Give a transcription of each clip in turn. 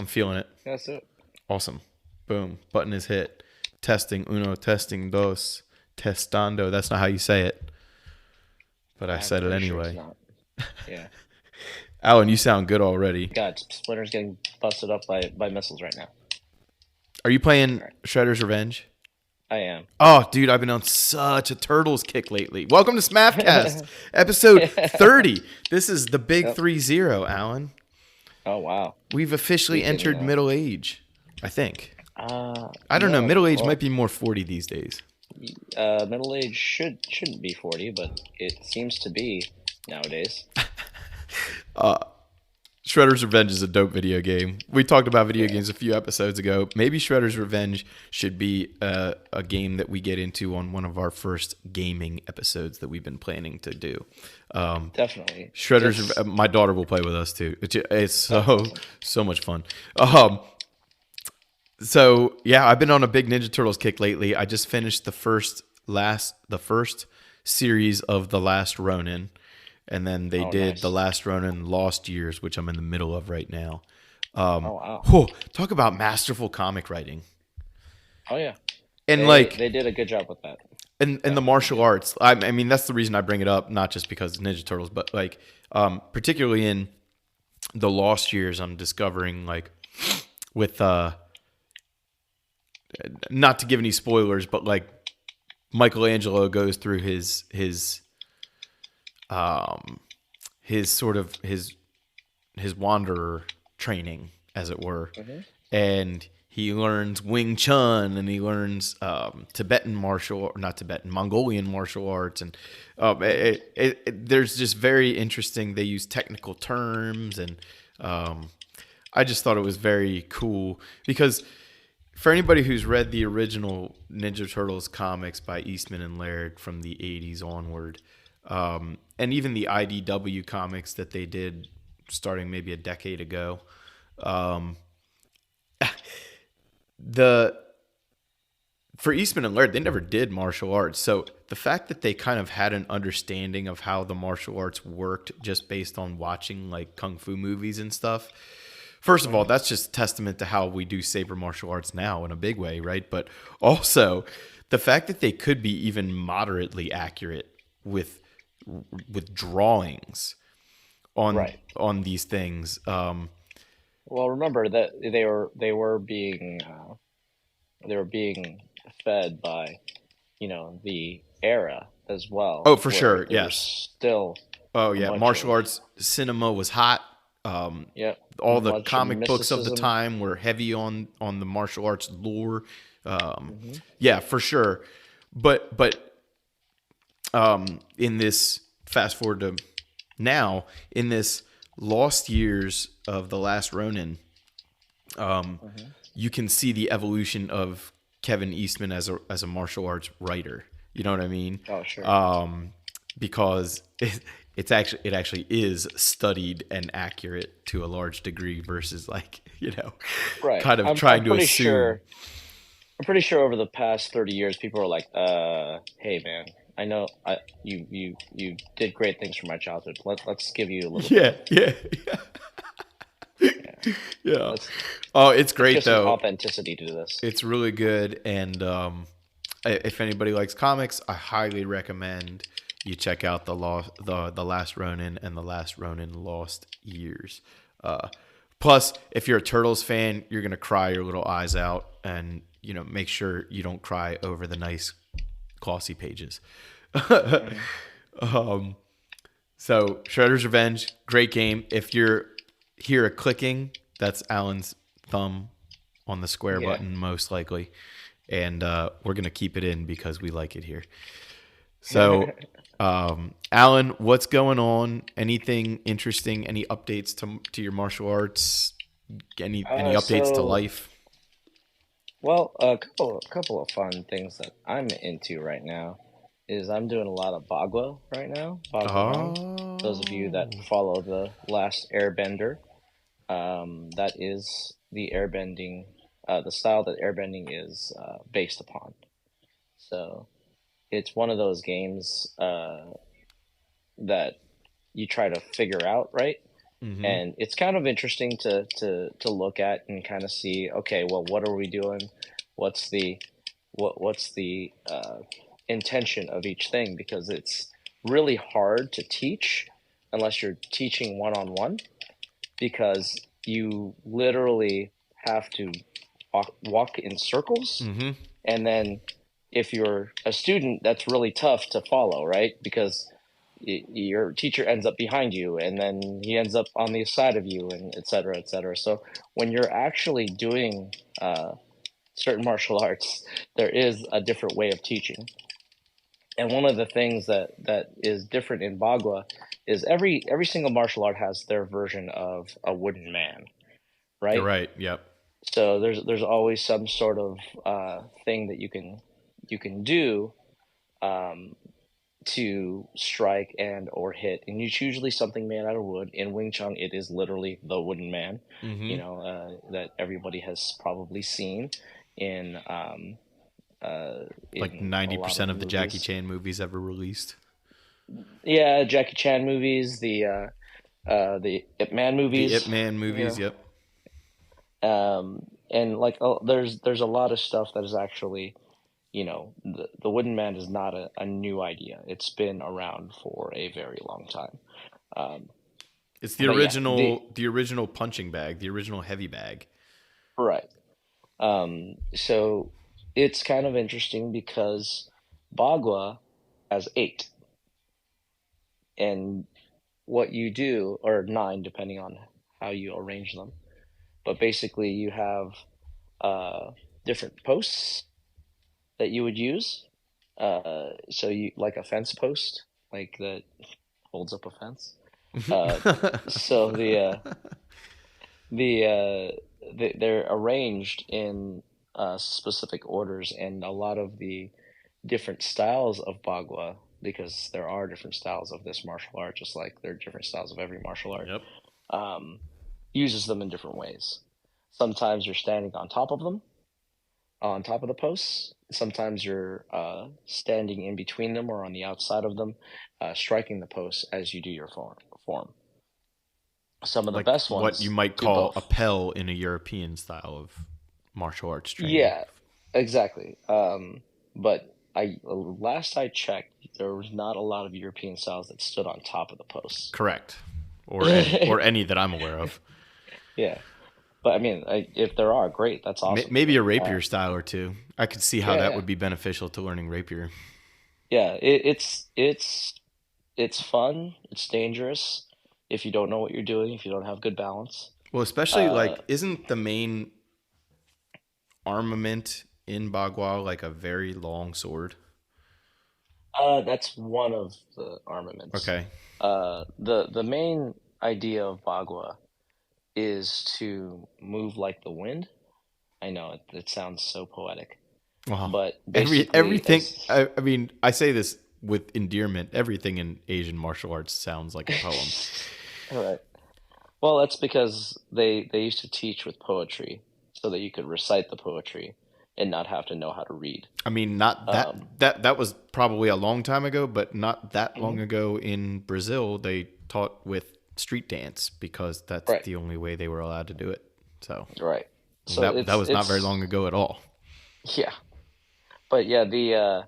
I'm feeling it. That's it. Awesome. Boom. Button is hit. Testing. Uno. Testing. Dos. Testando. That's not how you say it, but I I'm said it pretty sure it's anyway. not. Yeah. Alan, you sound good already. God, Splinter's getting busted up by missiles right now. Are you playing All right. Shredder's Revenge? I am. Oh, dude, I've been on such a Turtles kick lately. Welcome to SMAFcast, episode 30. This is the big Yep. 30, Alan. Oh, wow. We've officially You didn't entered know. middle age, I think. Uh, I don't know. no, Middle age well, might be more 40 these days. middle age shouldn't be 40, but it seems to be nowadays. Shredder's Revenge is a dope video game. We talked about video games a few episodes ago. Maybe Shredder's Revenge should be a game that we get into on one of our first gaming episodes that we've been planning to do. Definitely. Shredder's. My daughter will play with us too. It's so much fun. So yeah, I've been on a big Ninja Turtles kick lately. I just finished the first series of The Last Ronin, and then they did nice. The Last Ronin Lost Years, which I'm in the middle of right now. Oh, wow. Talk about masterful comic writing. Oh, yeah. And they did a good job with that. And the martial arts. I mean, that's the reason I bring it up, not just because it's Ninja Turtles, but particularly in the Lost Years, I'm discovering with not to give any spoilers, but Michelangelo goes through his wanderer training, as it were, and he learns Wing Chun, and he learns Mongolian martial arts, and there's just very interesting. They use technical terms, and I just thought it was very cool because for anybody who's read the original Ninja Turtles comics by Eastman and Laird from the 80s onward, and even the IDW comics that they did starting maybe a decade ago, for Eastman and Laird, they never did martial arts. So the fact that they kind of had an understanding of how the martial arts worked just based on watching kung fu movies and stuff. First of all, that's just a testament to how we do saber martial arts now in a big way, right? But also the fact that they could be even moderately accurate with drawings on these things. Well, remember that they were being fed by, the era as well. Oh, for where sure, there yes. was still. Oh yeah, martial arts cinema was hot. Yeah. All the Much comic books of the mysticism. time were heavy on the martial arts lore. Yeah, for sure. But in this fast forward to now, in this lost years of The Last Ronin, you can see the evolution of Kevin Eastman as a martial arts writer. You know what I mean? Oh, sure. Because it actually is studied and accurate to a large degree versus Right. kind of I'm trying to pretty assume. sure. I'm pretty sure over the past 30 years, people are like, "Hey, man, I know you did great things for my childhood. Let's give you a little bit. Yeah. Let's Oh, it's great give some though. authenticity to this." It's really good, and if anybody likes comics, I highly recommend you check out the Last Ronin and the Last Ronin Lost Years. Plus, if you're a Turtles fan, you're gonna cry your little eyes out, and make sure you don't cry over the nice glossy pages. So Shredder's Revenge, great game. If you're hear a clicking, that's Alan's thumb on the square button, most likely. And we're going to keep it in because we like it here. So, Alan, what's going on? Anything interesting? Any updates to your martial arts? Any updates to life? Well, a couple of fun things that I'm into right now is I'm doing a lot of Bagua right now. Baguazhang. Those of you that follow the Last Airbender, that is the airbending, the style that airbending is based upon. So it's one of those games that you try to figure out, right? Mm-hmm. And it's kind of interesting to look at and kind of see, okay, well, what are we doing? What's the what's the intention of each thing? Because it's really hard to teach unless you're teaching one-on-one, because you literally have to walk in circles. Mm-hmm. And then if you're a student, that's really tough to follow, right? Because your teacher ends up behind you, and then he ends up on the side of you, and et cetera, et cetera. So when you're actually doing certain martial arts, there is a different way of teaching. And one of the things that is different in Bagua is every single martial art has their version of a wooden man, You're right? right. Yep. So there's always some sort of thing that you can do um, to strike and or hit, and it's usually something made out of wood. In Wing Chun, it is literally the wooden man, Mm-hmm. that everybody has probably seen in Like a lot of 90% of the Jackie movies. Chan movies ever released. Yeah, Jackie Chan movies, the Ip Man The movies, Ip Man you movies. know. Yep. And like, there's a lot of stuff that is actually, the wooden man is not a new idea. It's been around for a very long time. Um, It's but yeah, the original punching bag, the original heavy bag. right. So it's kind of interesting because Bagua has eight, and what you do, or nine, depending on how you arrange them. But basically, you have different posts that you would use. So you like a fence post, like that holds up a fence. Uh, so they're arranged in specific orders, and a lot of the different styles of Bagua, because there are different styles of this martial art, just like there are different styles of every martial art, Yep. um, uses them in different ways. Sometimes you're standing on top of the posts. Sometimes you're standing in between them or on the outside of them, striking the posts as you do your form. Some of the Like best what you ones might do call a both. pell in a European style of martial arts training. Yeah, exactly. But last I checked, there was not a lot of European styles that stood on top of the posts. Correct. Or any that I'm aware of. Yeah, but I mean, if there are, great. That's awesome. Maybe a Uh, rapier style or two. I could see how yeah, that yeah, would be beneficial to learning rapier. yeah. It's fun. It's dangerous if you don't know what you're doing. If you don't have good balance. Well, especially Uh, like, isn't the main armament in Bagua like a very long sword? that's one of the armaments. Okay. The main idea of Bagua is to move like the wind. I know it sounds so poetic, Well, but basically, everything. I mean, I say this with endearment. Everything in Asian martial arts sounds like a poem. all right. Well, that's because they used to teach with poetry, so that you could recite the poetry and not have to know how to read. I mean, not Um, that was probably a long time ago, but not that long mhm. ago in Brazil, they taught with street dance because that's Right, the only way they were allowed to do it. So right. So that it's was not very it's long ago at all. yeah, but yeah, the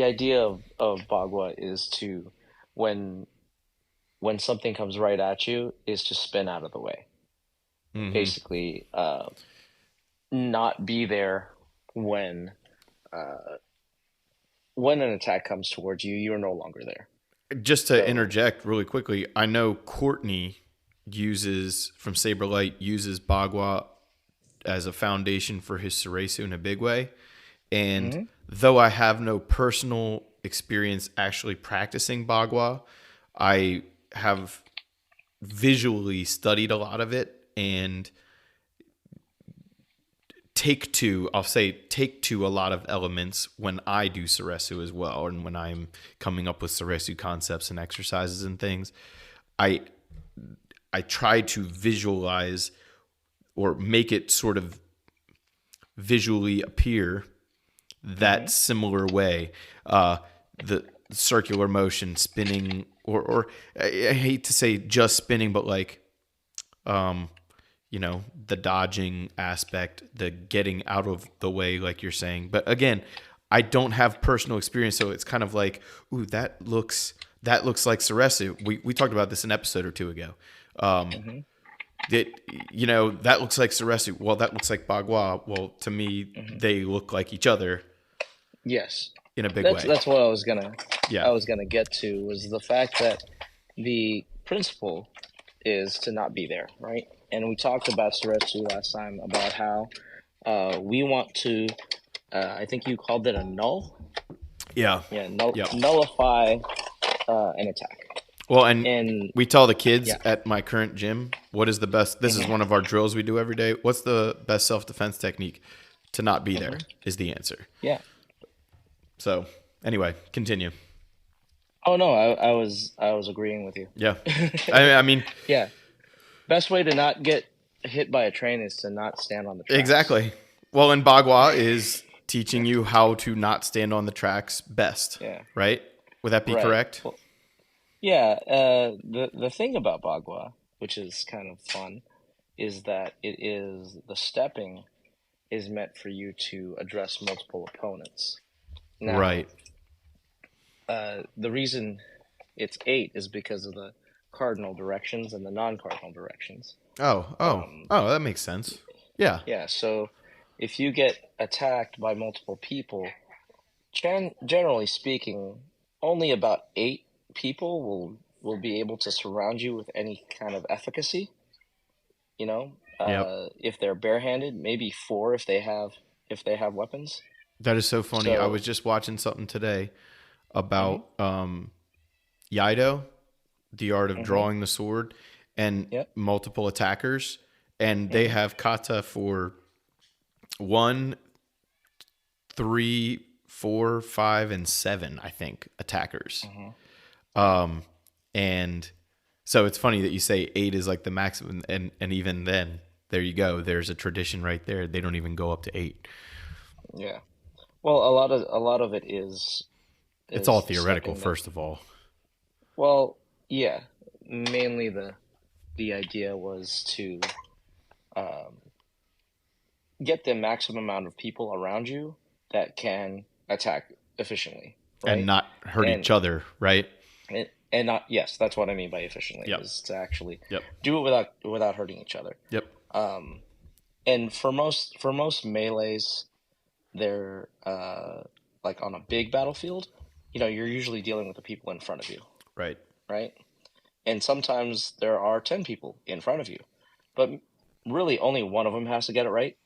idea of Bagua is to, when when something comes right at you, is to spin out of the way. Hmm. Basically, not be there when uh, when an attack comes towards you. You're no longer there. Just to So interject really quickly, I know Courtney uses from Saberlight uses Bagua as a foundation for his Suresu in a big way. And mhm. though I have no personal experience actually practicing Bagua, I have visually studied a lot of it and take to a lot of elements when I do Suresu as well, and when I'm coming up with Suresu concepts and exercises and things. I I try to visualize or make it sort of visually appear that Mhm. similar way. The circular motion, spinning or I hate to say just spinning, but like, um, the dodging aspect, the getting out of the way, like you're saying. But again, I don't have personal experience, so it's kind of like, ooh, that looks like Ceresu. We talked about this an episode or two ago. Hmm. That that looks like Ceresu. Well, that looks like Bagua. Well, to me, Hmm. they look like each other Yes, in a big that's way. that's what I Yeah. was gonna get to, was the fact that the principle is to not be there, right? And we talked about Suretsu last time about how we want to. I think you called it a null. Yeah. Yeah, Yep. nullify an attack. Well, and And we tell the kids yeah, at my current gym, what is the best? This is hmm, one of our drills we do every day. What's the best self defense technique? To not be there hmm, is the answer. yeah. So, anyway, continue. Oh no, I was agreeing with you. Yeah. I mean, Yeah, best way to not get hit by a train is to not stand on the tracks. exactly. Well, and Bagua is teaching you how to not stand on the tracks best, Yeah, right? Would that be right. correct? Well, yeah. The thing about Bagua, which is kind of fun, is that the stepping is meant for you to address multiple opponents. Now, Right. the reason it's eight is because of the cardinal directions and the non-cardinal directions. Oh, oh, Um, oh, that makes sense. Yeah. yeah, so if you get attacked by multiple people, generally speaking, only about eight people will be able to surround you with any kind of efficacy. You know, Yep. if they're barehanded, maybe four if they have weapons. That is so funny. I was So, just watching something today hmm, about Iaido, the art of hmm, drawing the sword, and yep, multiple attackers, and they hmm, have kata for 1, 3, 4, 5, and 7, I think, attackers. hmm, Um, and so it's funny that you say 8 is like the maximum, and even then, there you go. There's a tradition right there. They don't even go up to 8. yeah. Well, a lot of it It's all is theoretical, stepping the. first of all. Well, yeah. Mainly the idea was to um, get the maximum amount of people around you that can attack efficiently, And right? not hurt And each other, right? and not, yes, that's what I mean by efficiently, Yep. is to actually Yep. do it without hurting each other. Yep. Um, and for most melees, they're like on a big battlefield. You're usually dealing with the people in front of you, Right. right? And sometimes there are 10 people in front of you, but really only one of them has to get it right,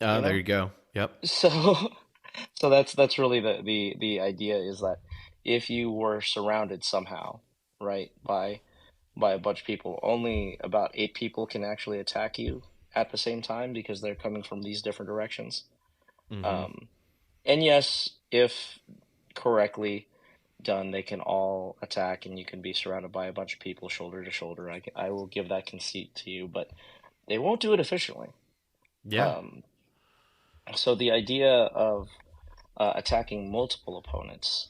you There know? you go. Yep. So so that's really the idea, is that if you were surrounded somehow, right, by a bunch of people, only about 8 people can actually attack you at the same time because they're coming from these different directions. Mm-hmm. Um, and yes, if correctly done, they can all attack, and you can be surrounded by a bunch of people shoulder to shoulder. I will give that conceit to you, but they won't do it efficiently. Yeah. Um, so the idea of attacking multiple opponents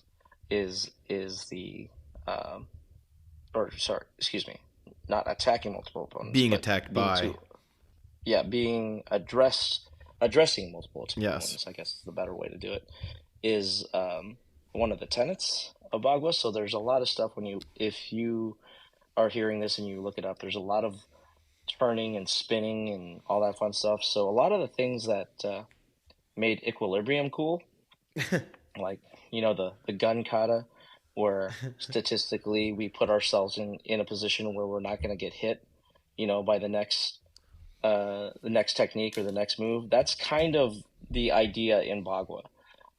is the or sorry, excuse me, not attacking multiple opponents, Being but attacked being by. to yeah, being addressing multiple Yes. opponents, I guess is the better way to do it, is one of the tenets of Bagua. So there's a lot of stuff, if you are hearing this and you look it up, there's a lot of turning and spinning and all that fun stuff. So a lot of the things that made equilibrium cool, like the gun kata, where statistically we put ourselves in a position where we're not going to get hit, by the next technique or the next move. That's kind of the idea in Bagua.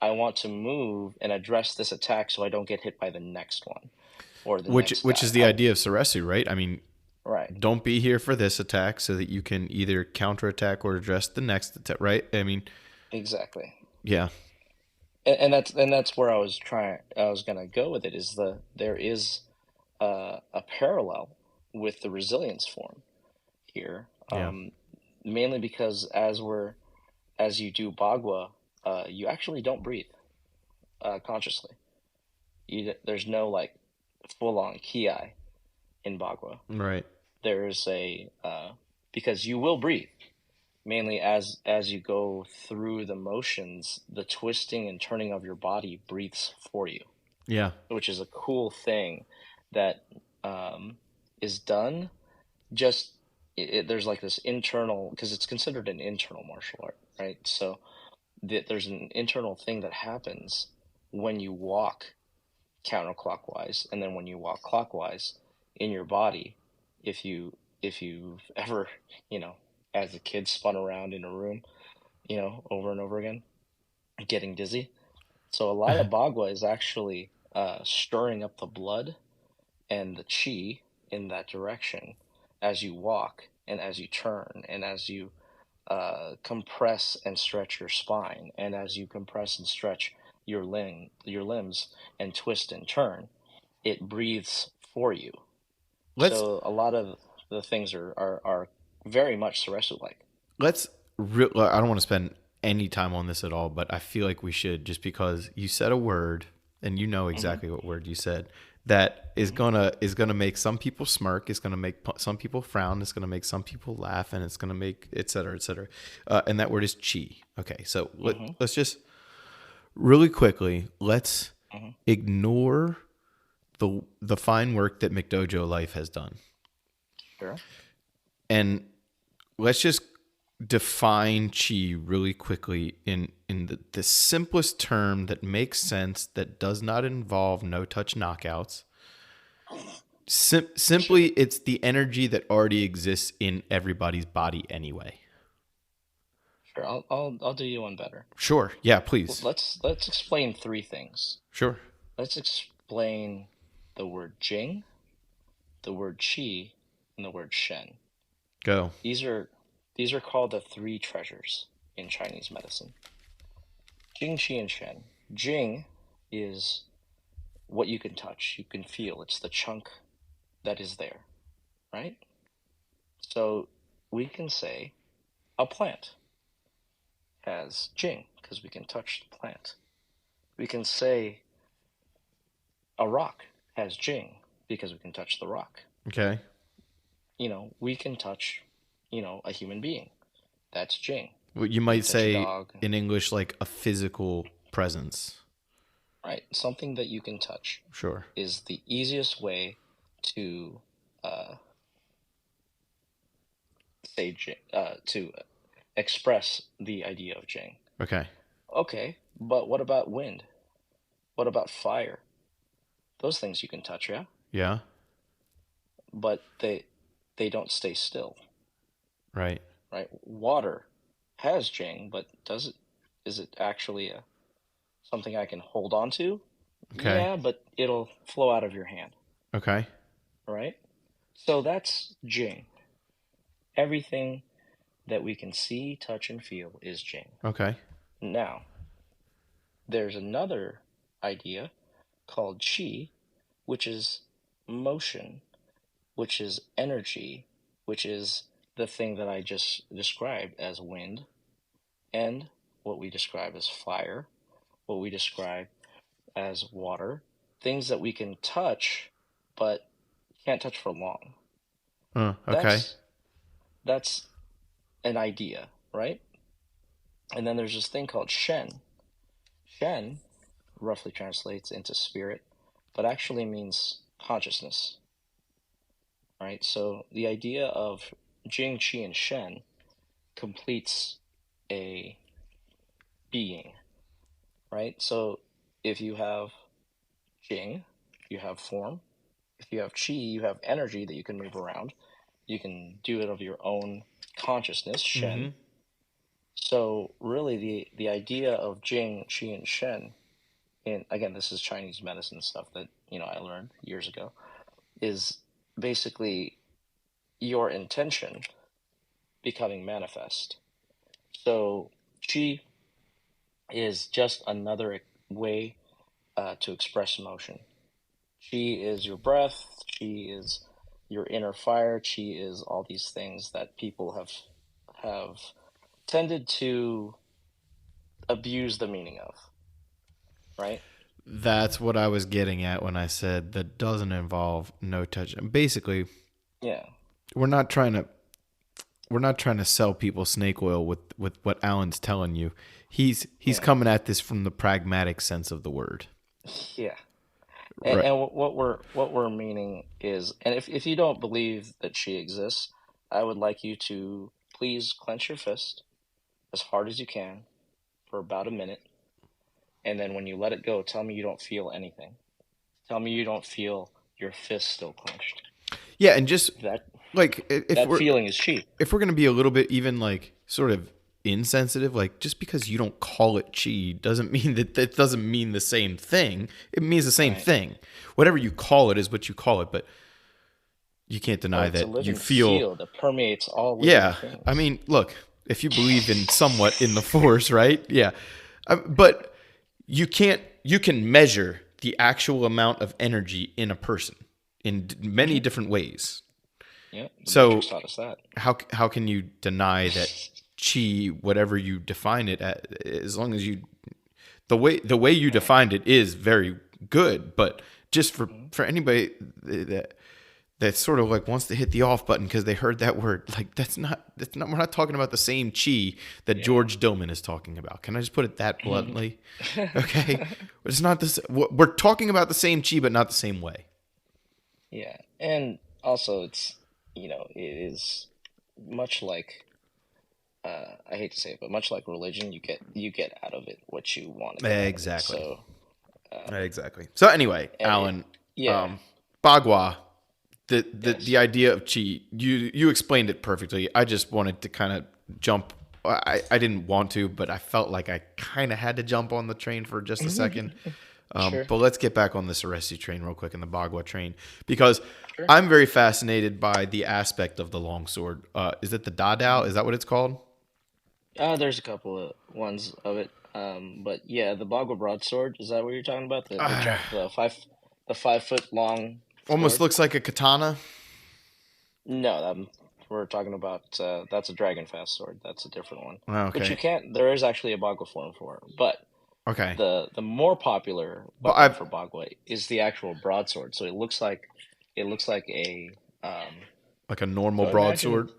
I want to move and address this attack so I don't get hit by the next one or the which next which guy. is the idea of Ceresu, right? I mean, Right, don't be here for this attack so that you can either counterattack or address the next attack, right? I mean, exactly. yeah. And that's where I was gonna go with it, is there is a parallel with the resilience form here, Yeah. mainly because as you do Bagua, you actually don't breathe consciously. There's no like full on ki in Bagua. Right. There is a because you will breathe mainly as you go through the motions, the twisting and turning of your body breathes for you, Yeah. which is a cool thing that is done. Just there's like this internal, because it's considered an internal martial art, right? So there's an internal thing that happens when you walk counterclockwise, and then when you walk clockwise in your body. If you've ever, you know, as a kid spun around in a room, over and over again, getting dizzy. So a lot of Bagua is actually stirring up the blood and the chi in that direction as you walk and as you turn and as you compress and stretch your spine, and as you compress and stretch your limbs and twist and turn, it breathes for you. Let's So a lot of the things are very much Suresu like. let's I don't want to spend any time on this at all, but I feel like we should, just because you said a word and you know Hmm. exactly what word you said that is Hmm. gonna make some people smirk, it's gonna make some people frown, it's gonna make some people laugh, and it's gonna make et cetera, et cetera. And that word is chi. Okay, so Hmm. let's just really quickly, let's Hmm. ignore the fine work that McDojo Life has done, Sure. and let's just define chi really quickly in the simplest term that makes sense, that does not involve no touch knockouts. Sure. Simply, it's the energy that already exists in everybody's body anyway. Sure. I'll do you one better. Sure. Yeah, please. Let's explain three things. Sure. Let's explain the word Jing, the word Qi, and the word Shen. Go. These are these are called the three treasures in Chinese medicine. Jing, Qi, and Shen. Jing is what you can touch, you can feel. It's the chunk that is there, right? So we can say a plant has Jing because we can touch the plant. We can say a rock has Jing because we can touch the rock. Okay. We can touch, a human being. That's Jing. Well, you We might can touch a say dog, in English like a physical presence. right? Something that you can touch Sure. is the easiest way to uh, say to express the idea of Jing. Okay. Okay, but what about wind? What about fire? Those things you can touch, yeah, Yeah. but they don't stay still, Right. right? Water has Jing, but is it actually something I can hold on to? Okay. Yeah, but it'll flow out of your hand, Okay. right? So that's Jing. Everything that we can see, touch, and feel is Jing. Okay. Now, there's another idea called Qi, which is motion, which is energy, which is the thing that I just described as wind, and what we describe as fire, what we describe as water, things that we can touch but can't touch for long. Okay. That's an idea, right? And then there's this thing called Shen. Shen roughly translates into spirit, but actually means consciousness, right? So the idea of Jing, Qi, and Shen completes a being, right? So if you have Jing, you have form. If you have Qi, you have energy that you can move around. You can do it of your own consciousness, Mm-hmm. Shen. So really the idea of Jing, Qi, and Shen, and again, this is Chinese medicine stuff that, I learned years ago, is basically your intention becoming manifest. So Qi is just another way to express emotion. Qi is your breath. Qi is your inner fire. Qi is all these things that people have tended to abuse the meaning of, right? That's what I was getting at when I said that doesn't involve no touch. Basically, Yeah. we're not trying to sell people snake oil with what Alan's telling you. He's coming at this from the pragmatic sense of the word. Yeah. Right. And what we're meaning is, and if you don't believe that she exists, I would like you to please clench your fist as hard as you can for about a minute, and then when you let it go, tell me you don't feel anything. Tell me you don't feel your fist still clenched. Yeah, and just That like that feeling is chi. if we're gonna be a little bit even like sort of insensitive, like just because you don't call it chi doesn't mean that doesn't mean the same thing. It means the same thing. Whatever you call it is what you call it, but you can't deny It's a that living you feel. field that permeates all living Yeah, things. I mean, look, if you believe in somewhat in the force, right? Yeah, but you can measure the actual amount of energy in a person in many different ways. Yeah. So Matrix taught us that. how can you deny that chi, whatever you define it as long as you the way you defined it is very good, but just for anybody that sort of like wants to hit the off button because they heard that word, like that's not we're not talking about the same chi that George Dillman is talking about. Can I just put it that bluntly? Okay, it's not this. We're talking about the same chi, but not the same way. Yeah, and also it's it is much like I hate to say it, but much like religion, you get out of it what you want to get Exactly. out of it. Exactly. So anyway, Alan, Bagua, the idea of chi, you explained it perfectly. I just wanted to kind of jump. I didn't want to, but I felt like I kind of had to jump on the train for just a second. Sure. But let's get back on the Saresi train real quick and the Bagua train, because I'm very fascinated by the aspect of the longsword. Is it the Dadao? Is that what it's called? There's a couple of ones of it, but yeah, the Bagua broadsword, is that what you're talking about? The 5 foot long. Almost sword? looks like a katana. No, we're talking about that's a dragon fast sword. That's a different one. Oh, okay. But you can't. There is actually a Bagua form for it, but Okay. the more popular weapon for Bagua is the actual broadsword. So it looks like a like a normal broadsword.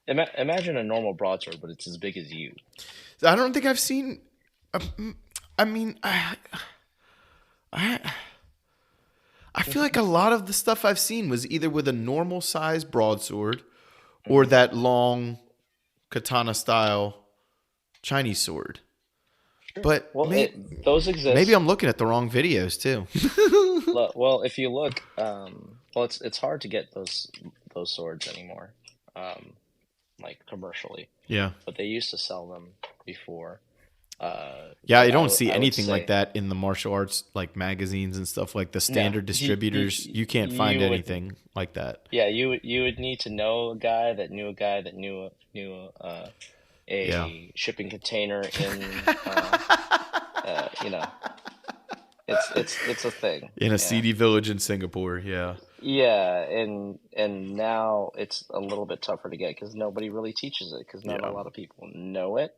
Imagine a normal broadsword, but it's as big as you. I don't think I've seen. I mean, I feel like a lot of the stuff I've seen was either with a normal size broadsword or that long katana style Chinese sword. Sure. But those exist. Maybe I'm looking at the wrong videos too. Well, if you look, it's hard to get those swords anymore, like commercially. Yeah. But they used to sell them before. Yeah, I don't see anything like that in the martial arts like magazines and stuff, like the standard distributors. You can't find anything like that. Yeah, you would need to know a guy that knew a shipping container in it's a thing in a seedy village in Singapore. Yeah. Yeah, and now it's a little bit tougher to get because nobody really teaches it because not a lot of people know it.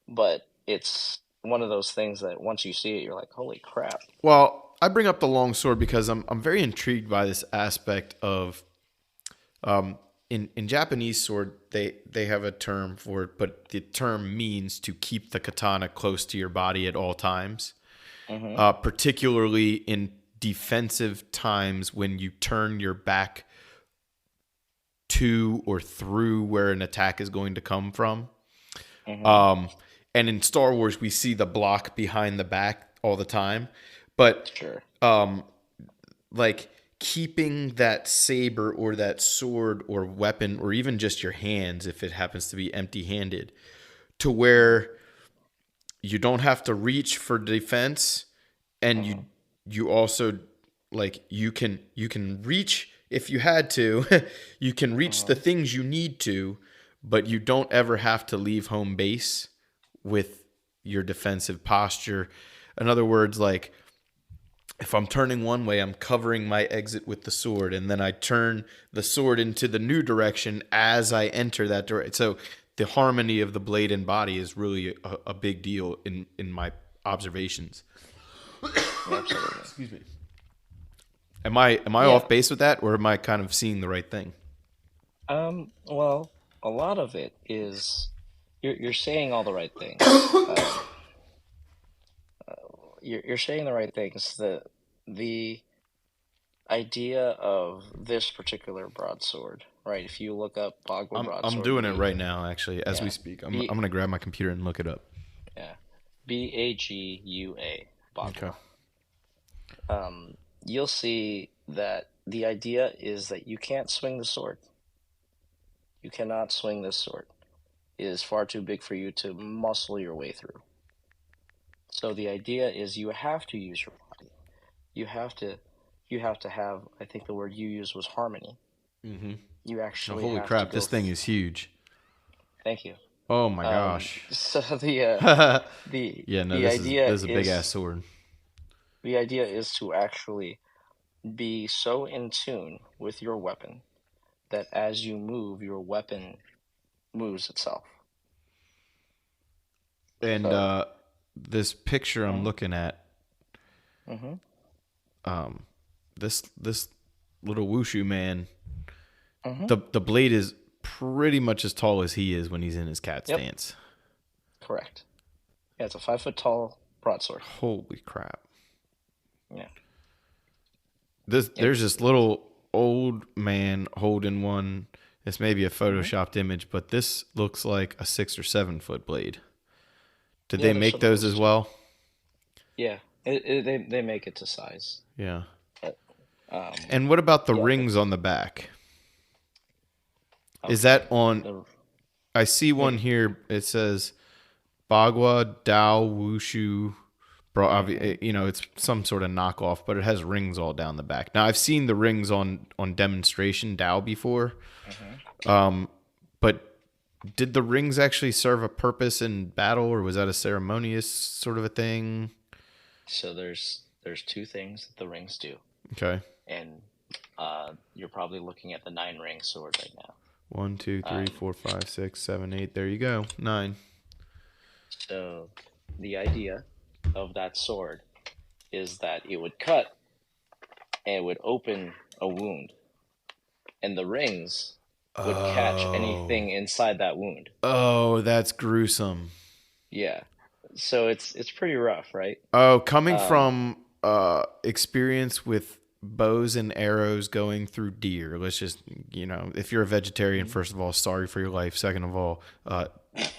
But it's one of those things that once you see it, you're like, holy crap. Well, I bring up the long sword because I'm very intrigued by this aspect of in Japanese sword they have a term for it, but the term means to keep the katana close to your body at all times. Particularly in defensive times when you turn your back to or through where an attack is going to come from. And in Star Wars, we see the block behind the back all the time. But like keeping that saber or that sword or weapon or even just your hands, if it happens to be empty-handed, to where you don't have to reach for defense, and you also like you can reach if you had to. You can reach the things you need to, but you don't ever have to leave home base with your defensive posture. In other words, like if I'm turning one way, I'm covering my exit with the sword, and then I turn the sword into the new direction as I enter that direction. So the harmony of the blade and body is really a big deal in my observations. Absolutely. Excuse me. Am I Yeah. off base with that, or am I kind of seeing the right thing? Well, a lot of it is you're saying all the right things. You're saying the right things. The idea of this particular broadsword, right? If you look up Bagua I'm broadsword, doing it right now, actually, as we yeah, speak. I'm B gonna grab my computer and look it up. yeah, Bagua, Okay. Bagua. You'll see that the idea is that you can't swing the sword. You cannot swing this sword. It is far too big for you to muscle your way through. So the idea is you have to use your body. You have to you have to have, I think the word you used was harmony. Mm-hmm. You Oh, actually holy have to crap! go This thing is huge. thank you. Oh my gosh. So the Yeah, no, the this idea is a big ass sword. to actually be so in tune with your weapon that as you move, your weapon moves itself. And So, this picture I'm mm-hmm, looking at, mm-hmm, um, this little wushu man, mm-hmm. the blade is pretty much as tall as he is when he's in his cat Yep, stance. correct. Yeah, it's a 5 foot tall broadsword. Holy crap! Yeah. There's It's this little old man holding one. This may be a mm-hmm. photoshopped image, but this looks like a 6 or 7 foot blade. Did Yeah, they there's make some of those those as too. well? Yeah, they make it to size, Yeah. but And what about the yeah, rings that's on the back? Is okay. that on? The I see one hmm, here. It says Bagua Dao Wushu. Bro, mm-hmm, it's some sort of knockoff, but it has rings all down the back. Now I've seen the rings on demonstration Dao before, mm-hmm. but did the rings actually serve a purpose in battle, or was that a ceremonious sort of a thing? So there's two things that the rings do, Okay. and you're probably looking at the 9 ring sword right now. One, two, three, Um, 4, 5, 6, 7, 8. There you go. 9. so the idea of that sword is that it would cut and it would open a wound, and the rings would catch Oh. anything inside that wound. Oh, that's gruesome. Yeah. So it's pretty rough, right? Oh, coming Um, from experience with bows and arrows going through deer. Let's just, if you're a vegetarian, mhm. first of all, sorry for your life. Second of all,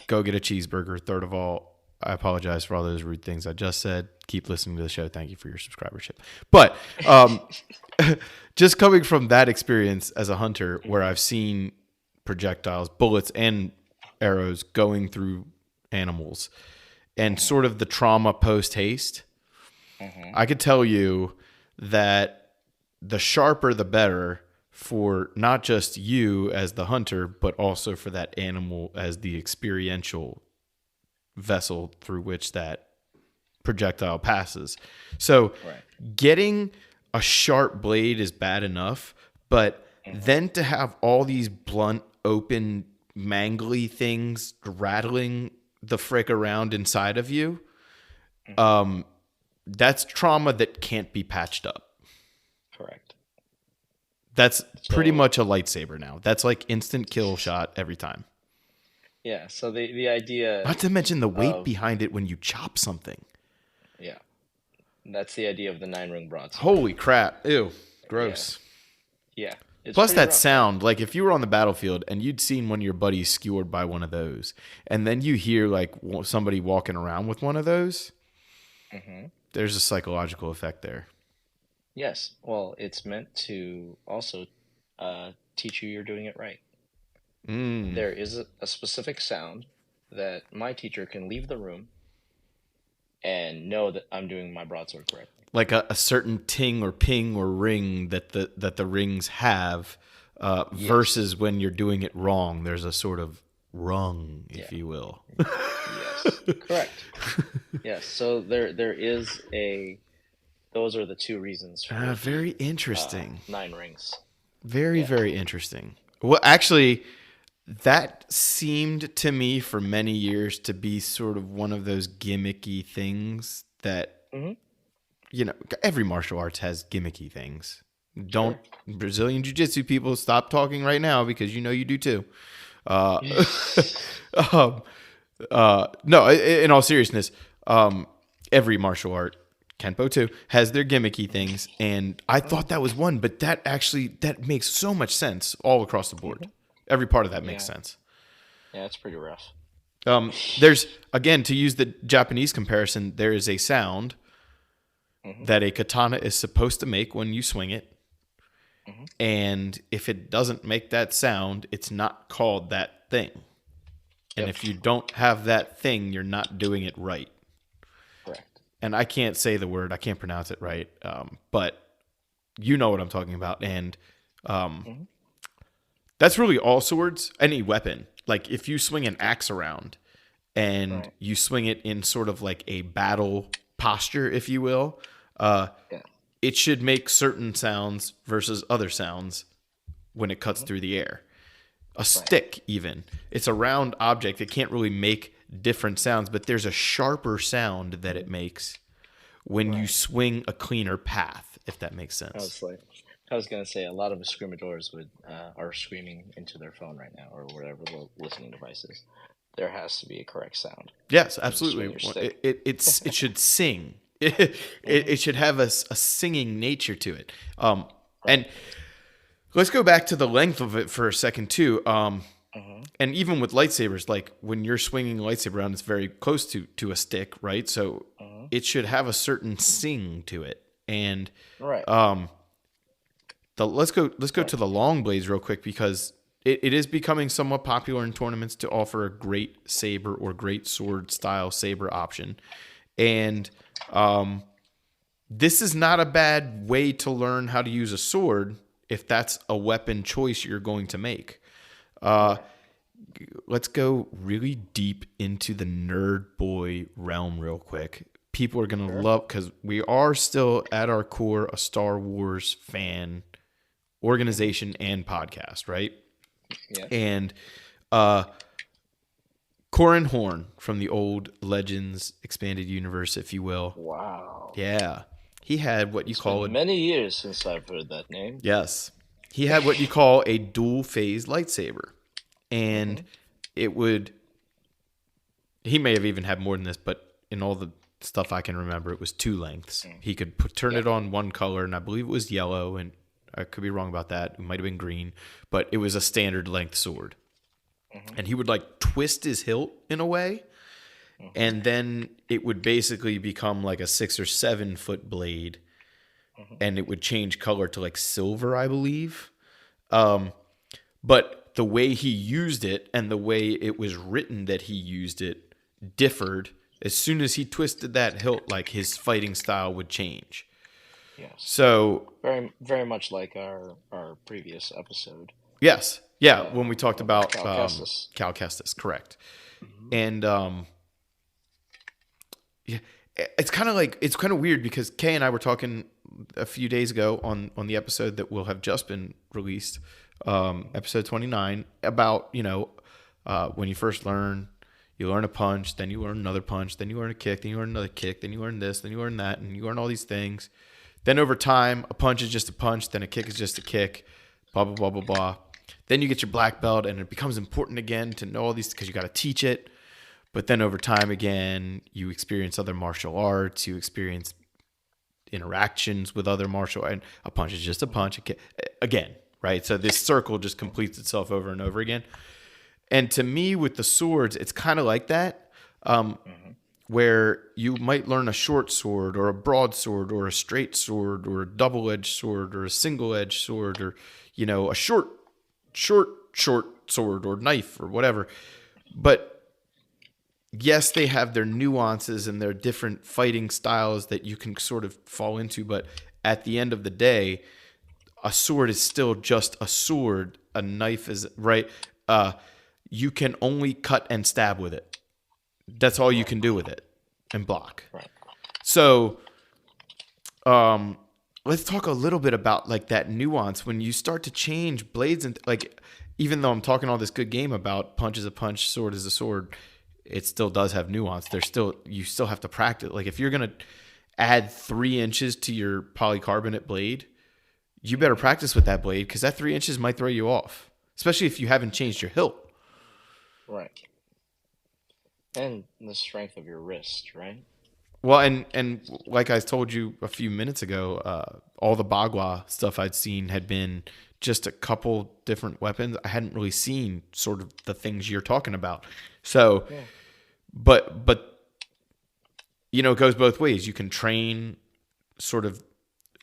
go get a cheeseburger. Third of all, I apologize for all those rude things I just said. Keep listening to the show. Thank you for your subscribership. But just coming from that experience as a hunter, where I've seen projectiles, bullets, and arrows going through animals, and Mhm, sort of the trauma post haste, mhm, I could tell you that the sharper the better for not just you as the hunter, but also for that animal as the experiential vessel through which that projectile passes. So right. getting a sharp blade is bad enough, but Mhm, then to have all these blunt, open, mangly things rattling the frick around inside of you, mhm. that's trauma that can't be patched up. Correct. That's pretty So much a lightsaber now. That's like instant kill shot every time. yeah, so the idea Not to mention the weight of behind it when you chop something. yeah, that's the idea of the 9 ring broadsword. Holy crap. Ew. Yeah, Gross. yeah, it's Plus pretty that rough, right? sound, like if you were on the battlefield and you'd seen one of your buddies skewered by one of those, and then you hear like somebody walking around with one of those, Hmm. there's a psychological effect there. Yes. Well, it's meant to also teach you you're doing it right. Mm. There is a specific sound that my teacher can leave the room and know that I'm doing my broadsword correctly. Like a certain ting or ping or ring that the rings have, Yes. versus when you're doing it wrong. There's a sort of rung, Yeah. if you will. Yes. Correct. Yes. So there is a. Those are the two reasons for Very the interesting. 9 rings. Very, Yeah. very interesting. Well, actually, that seemed to me for many years to be sort of one of those gimmicky things that Hmm. every martial arts has gimmicky things. Don't Sure. Brazilian Jiu-Jitsu people stop talking right now because you do too. Uh, um, no, in all seriousness, every martial art, Kenpo too, has their gimmicky things, and I thought that was one, but that makes so much sense all across the board. Every part of that makes Yeah. sense. Yeah, it's pretty rough. There's, again, to use the Japanese comparison, there is a sound that a katana is supposed to make when you swing it, and if it doesn't make that sound, it's not called that thing. And if you don't have that thing, you're not doing it right. Correct. And I can't say the word, I can't pronounce it right, but you know what I'm talking about. And that's really all swords, any weapon. Like if you swing an axe around and you swing it in sort of like a battle posture, if you will, it should make certain sounds versus other sounds when it cuts through the air. A stick, even. It's a round object. It can't really make different sounds, but there's a sharper sound that it makes when you swing a cleaner path, if that makes sense. I was gonna say a lot of discriminators are screaming into their phone right now or whatever the listening device is. There has to be a correct sound. Yes, absolutely. It should sing. It should have a singing nature to it. And let's go back to the length of it for a second too. And even with lightsabers, like when you're swinging a lightsaber around, it's very close to a stick, right? So it should have a certain sing to it. And let's go to the long blades real quick, because it is becoming somewhat popular in tournaments to offer a great saber or great sword style saber option. And this is not a bad way to learn how to use a sword if that's a weapon choice you're going to make. Let's go really deep into the nerd boy realm real quick. People are going to love, because we are still at our core a Star Wars fan organization and podcast, right? Yeah. And Corin Horn from the old Legends expanded universe, if you will. Wow. Yeah. He had what you call many years since I've heard that name. Yes. He had what you call a dual phase lightsaber. And he may have even had more than this, but in all the stuff I can remember, it was 2 lengths. He could turn it on one color, and I believe it was yellow, and I could be wrong about that. It might have been green, but it was a standard length sword. And he would like twist his hilt in a way, and then it would basically become like a 6 or 7 foot blade, and it would change color to like silver, I believe. But the way he used it and the way it was written that he used it differed. As soon as he twisted that hilt, like his fighting style would change. Yes. So very, very much like our previous episode. Yes. Yeah. When we talked about Cal Kestis. Cal Kestis, correct. And yeah, it's kind of weird because Kay and I were talking a few days ago on the episode that will have just been released, episode 29, about, when you first learn, you learn a punch, then you learn another punch, then you learn a kick, then you learn another kick, then you learn this, then you learn that, and you learn all these things. Then over time, a punch is just a punch, then a kick is just a kick, blah, blah, blah, blah, blah. Then you get your black belt, and it becomes important again to know all these because you got to teach it. But then over time again, you experience other martial arts, you experience interactions with other martial arts, and a punch is just a punch, again, right? So this circle just completes itself over and over again. And to me, with the swords, it's kind of like that, where you might learn a short sword or a broadsword or a straight sword or a double-edged sword or a single-edged sword or, a short sword or knife or whatever. But yes, they have their nuances and their different fighting styles that you can sort of fall into. But at the end of the day, a sword is still just a sword. A knife is, right? You can only cut and stab with it. That's all you can do with it, and block. Right. So, let's talk a little bit about like that nuance when you start to change blades and like. Even though I'm talking all this good game about punch is a punch, sword is a sword, it still does have nuance. You still have to practice. Like if you're gonna, add 3 inches to your polycarbonate blade, you better practice with that blade because that 3 inches might throw you off, especially if you haven't changed your hilt. Right. And the strength of your wrist, right? Well, and like I told you a few minutes ago, all the Bagua stuff I'd seen had been just a couple different weapons. I hadn't really seen sort of the things you're talking about. So, Yeah. but it goes both ways. You can train sort of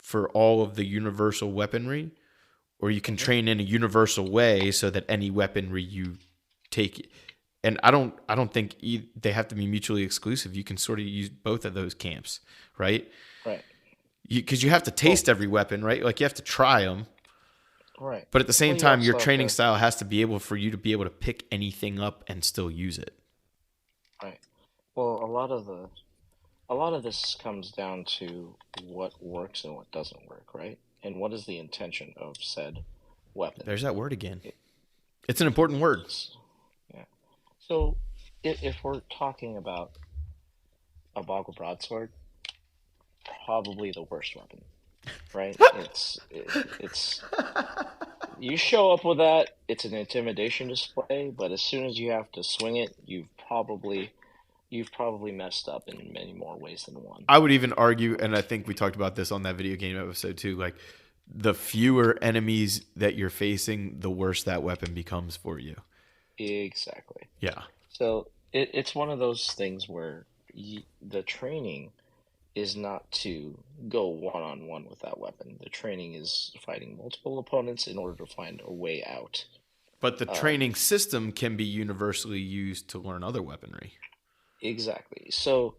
for all of the universal weaponry, or you can Mm-hmm. train in a universal way so that any weaponry you take. And I don't think they have to be mutually exclusive. You can sort of use both of those camps, right? Right. Because you have to Well, taste every weapon, right? Like you have to try them, right. but at the same Well, you time, your also have training to. style has to be able for you to be able to pick anything up and still use it. Right. Well, a lot of this comes down to what works and what doesn't work, right? And what is the intention of said weapon? There's that word again. It, It's an important word. yeah. So, if we're talking about a Bagua broadsword, probably the worst weapon, right? It's you show up with that, it's an intimidation display, but as soon as you have to swing it, you've probably messed up in many more ways than one. I would even argue, and I think we talked about this on that video game episode too, like the fewer enemies that you're facing, the worse that weapon becomes for you. Exactly. Yeah. So it's one of those things where the training is not to go one on one with that weapon. The training is fighting multiple opponents in order to find a way out. But the Um, training system can be universally used to learn other weaponry. exactly. So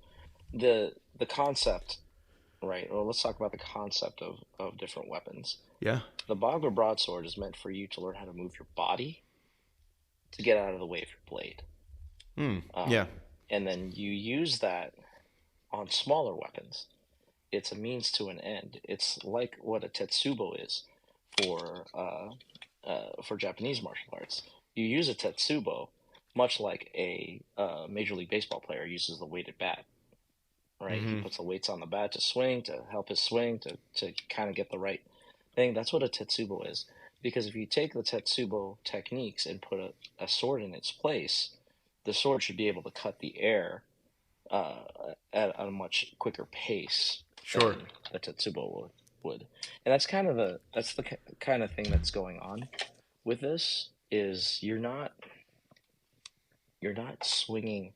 the concept, right? Well, let's talk about the concept of different weapons. Yeah. The Bagua broadsword is meant for you to learn how to move your body to get out of the way of your blade. Yeah. Um, and then you use that on smaller weapons. It's a means to an end. It's like what a tetsubo is for Japanese martial arts. You use a tetsubo much like a Major League Baseball player uses the weighted bat, right? He Mm-hmm. puts the weights on the bat to swing, to help his swing, to kind of get the right thing. That's what a tetsubo is. Because if you take the tetsubo techniques and put a sword in its place, the sword should be able to cut the air uh, at a much quicker pace Sure. than a tetsubo would. And that's the kind of thing that's going on with this is you're not swinging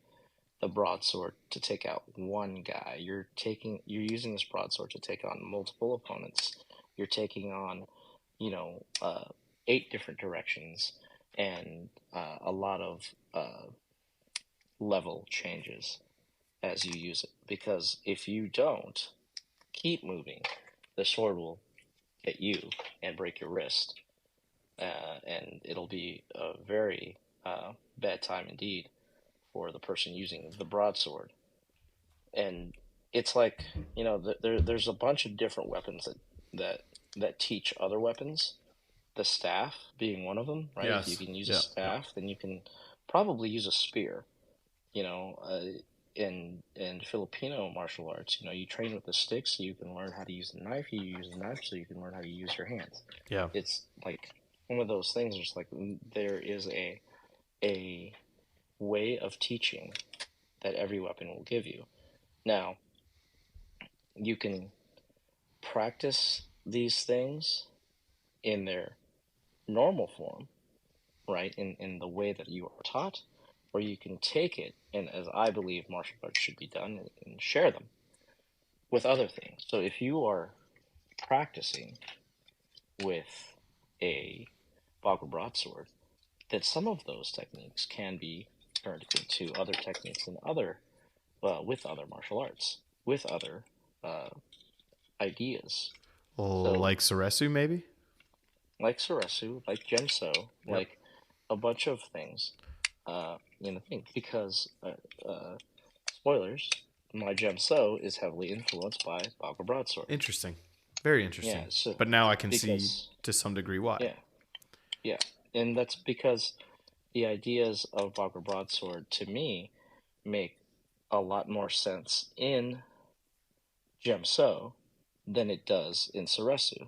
the broadsword to take out one guy. You're using this broadsword to take on multiple opponents. You're taking on, you know, 8 different directions and a lot of level changes as you use it. Because if you don't keep moving, the sword will hit you and break your wrist, and it'll be a very bad time indeed for the person using the broadsword. And it's like there's a bunch of different weapons that that teach other weapons. The staff being one of them, right? If you Yes. can use a Yeah. Yeah. staff, then you can probably use a spear. You know, in Filipino martial arts, you train with the stick so you can learn how to use the knife. You use the knife so you can learn how to use your hands. Yeah. It's like one of those things. It's like there is a way of teaching that every weapon will give you. Now, you can practice these things in their normal form, right? In the way that you are taught, or you can take it, and as I believe martial arts should be done, and share them with other things. So if you are practicing with a Bagua broadsword, then some of those techniques can be turned into other techniques in other with other martial arts, with other uh, ideas. So Like Suresu, maybe? like Suresu, like Gemso, Yep. like a bunch of things. Because spoilers, my Gemso is heavily influenced by Bagua broadsword. Interesting. Very Yeah, interesting. so But now I can see because to some degree why. yeah, yeah, and that's because the ideas of Bagua broadsword to me make a lot more sense in Gemso than it does in Suresu.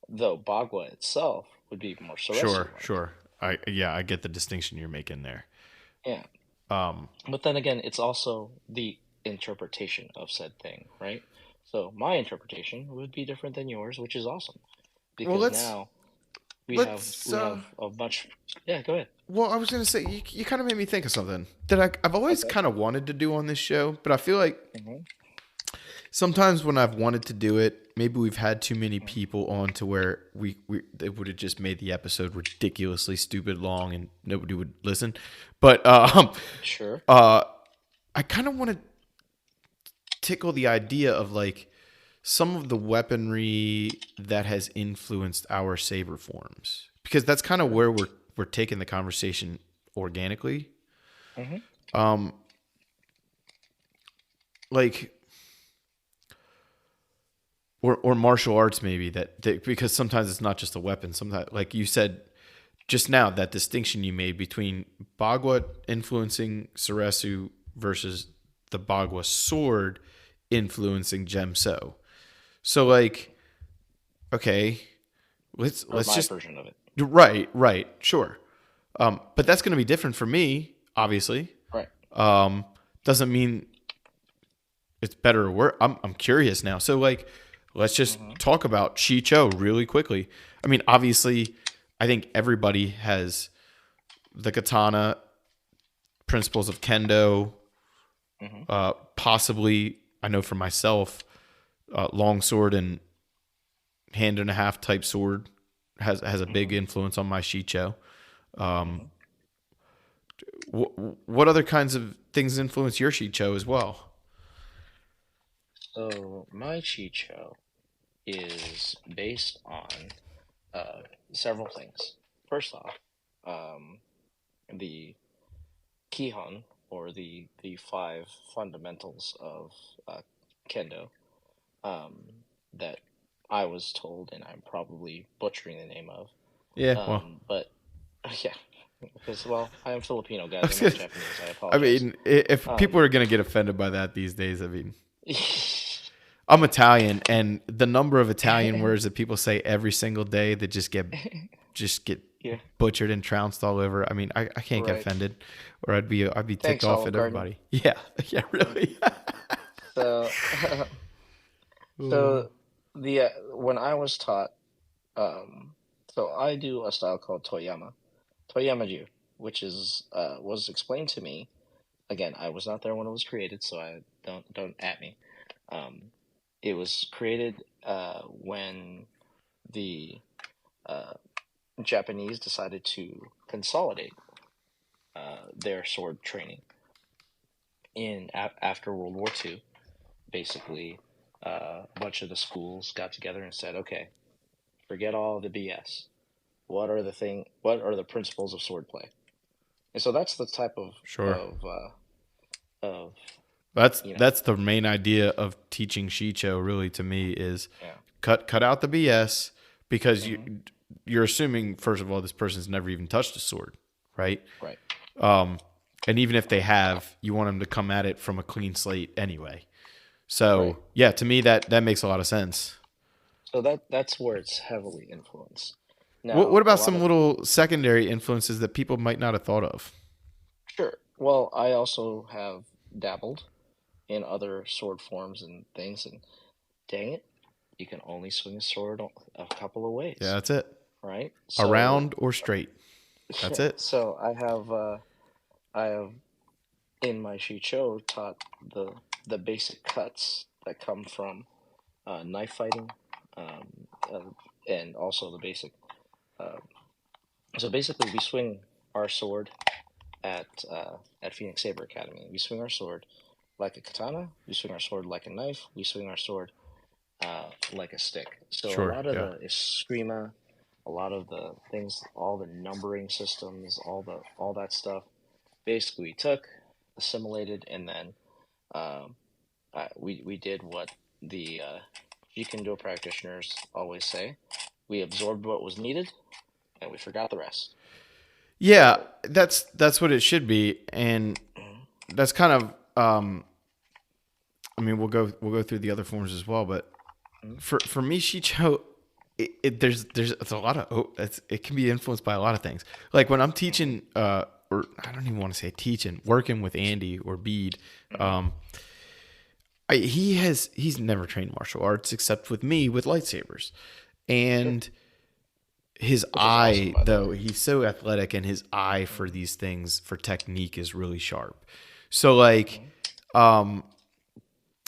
Though Bagua itself would be more Sure, Suresu-like. sure. I get the distinction you're making there. Yeah. Um, But then again, it's also the interpretation of said thing, right? So my interpretation would be different than yours, which is awesome well, because now we have let's. we have a much. Yeah, go ahead. Well, I was gonna say you kind of made me think of something that I've always Okay. kind of wanted to do on this show, but I feel like Mm-hmm. sometimes when I've wanted to do it, maybe we've had too many people on to where we it would have just made the episode ridiculously stupid long and nobody would listen. But Sure. I kind of want to tickle the idea of like some of the weaponry that has influenced our saber forms because that's kind of where we're taking the conversation organically. Mm-hmm. Like or martial arts maybe that because sometimes it's not just a weapon. Sometimes, like you said just now, that distinction you made between Bagua influencing Suresu versus the Bagua sword influencing Gemso. So like, okay, let's Or my just version of it. right, sure. But that's going to be different for me, obviously. Right. Doesn't mean it's better or worse. I'm curious now. So like, let's just talk about Shicho really quickly. I mean, obviously, I think everybody has the katana, principles of kendo, possibly. I know for myself, long sword and hand and a half type sword has a big influence on my Shicho. What other kinds of things influence your Shicho as well? So my Chicho is based on several things. First off, um, the Kihon, or the five fundamentals of Kendo, um, that I was told, and I'm probably butchering the name of. Yeah, well, But yeah, because well, I am Filipino, I guys. was I'm not gonna- Japanese. I I apologize. mean, if people Um, are gonna get offended by that these days, I mean, I'm Italian, and the number of Italian words that people say every single day that just get yeah, butchered and trounced all over. I mean, I can't get right. offended, or I'd be ticked Thanks, off Olive at Garden. everybody. Yeah, yeah, really. So, so the when I was taught, um, so I do a style called Toyama-ju, which is was explained to me. Again, I was not there when it was created, so I don't at me. Um, it was created when the uh, Japanese decided to consolidate their sword training after World War II. Basically, a bunch of the schools got together and said, "Okay, forget all the BS. What are the principles of swordplay?" And so that's the type Sure. of That's you know that's the main idea of teaching Shicho. Really, to me, is yeah. cut out the BS because Hmm. you're assuming first of all this person's never even touched a sword, right? Right. And even if they have, you want them to come at it from a clean slate anyway. Right. So yeah, to me that makes a lot of sense. So that's where it's heavily influenced. What Now, a about lot some of little secondary influences that people might not have thought of? sure. Well, I also have dabbled in other sword forms and things, and dang it, you can only swing a sword a couple of Yeah, ways, that's it. right? So, Around or straight. That's yeah. it. So I have in my Shicho taught the basic cuts that come from knife fighting, um, uh, and also the basic. Uh, so basically, we swing our sword at Phoenix Saber Academy. We swing our sword like a katana. We swing our sword like a knife. We swing our sword like a stick. So a Sure. lot of Yeah. the eskrima, a lot of the things, all the numbering systems, all that stuff, basically we took, assimilated, and then um, we did what the Jikendo practitioners always say. We absorbed what was needed, and we forgot the rest. Yeah, So, that's what it should be, and mhm, that's kind of I mean, we'll go through the other forms as well, but Mhm. for me, Shicho, there's it's a lot of it can be influenced by a lot of things. Like when I'm Mhm. teaching, or I don't even want to say teaching, working with Andy or Bede, Mhm. um, he's never trained martial arts except with me with lightsabers, Sure. and his Which is awesome, eye by the way. though he's so athletic and his eye for Mhm. these things for technique is really sharp. So like, Mhm. um,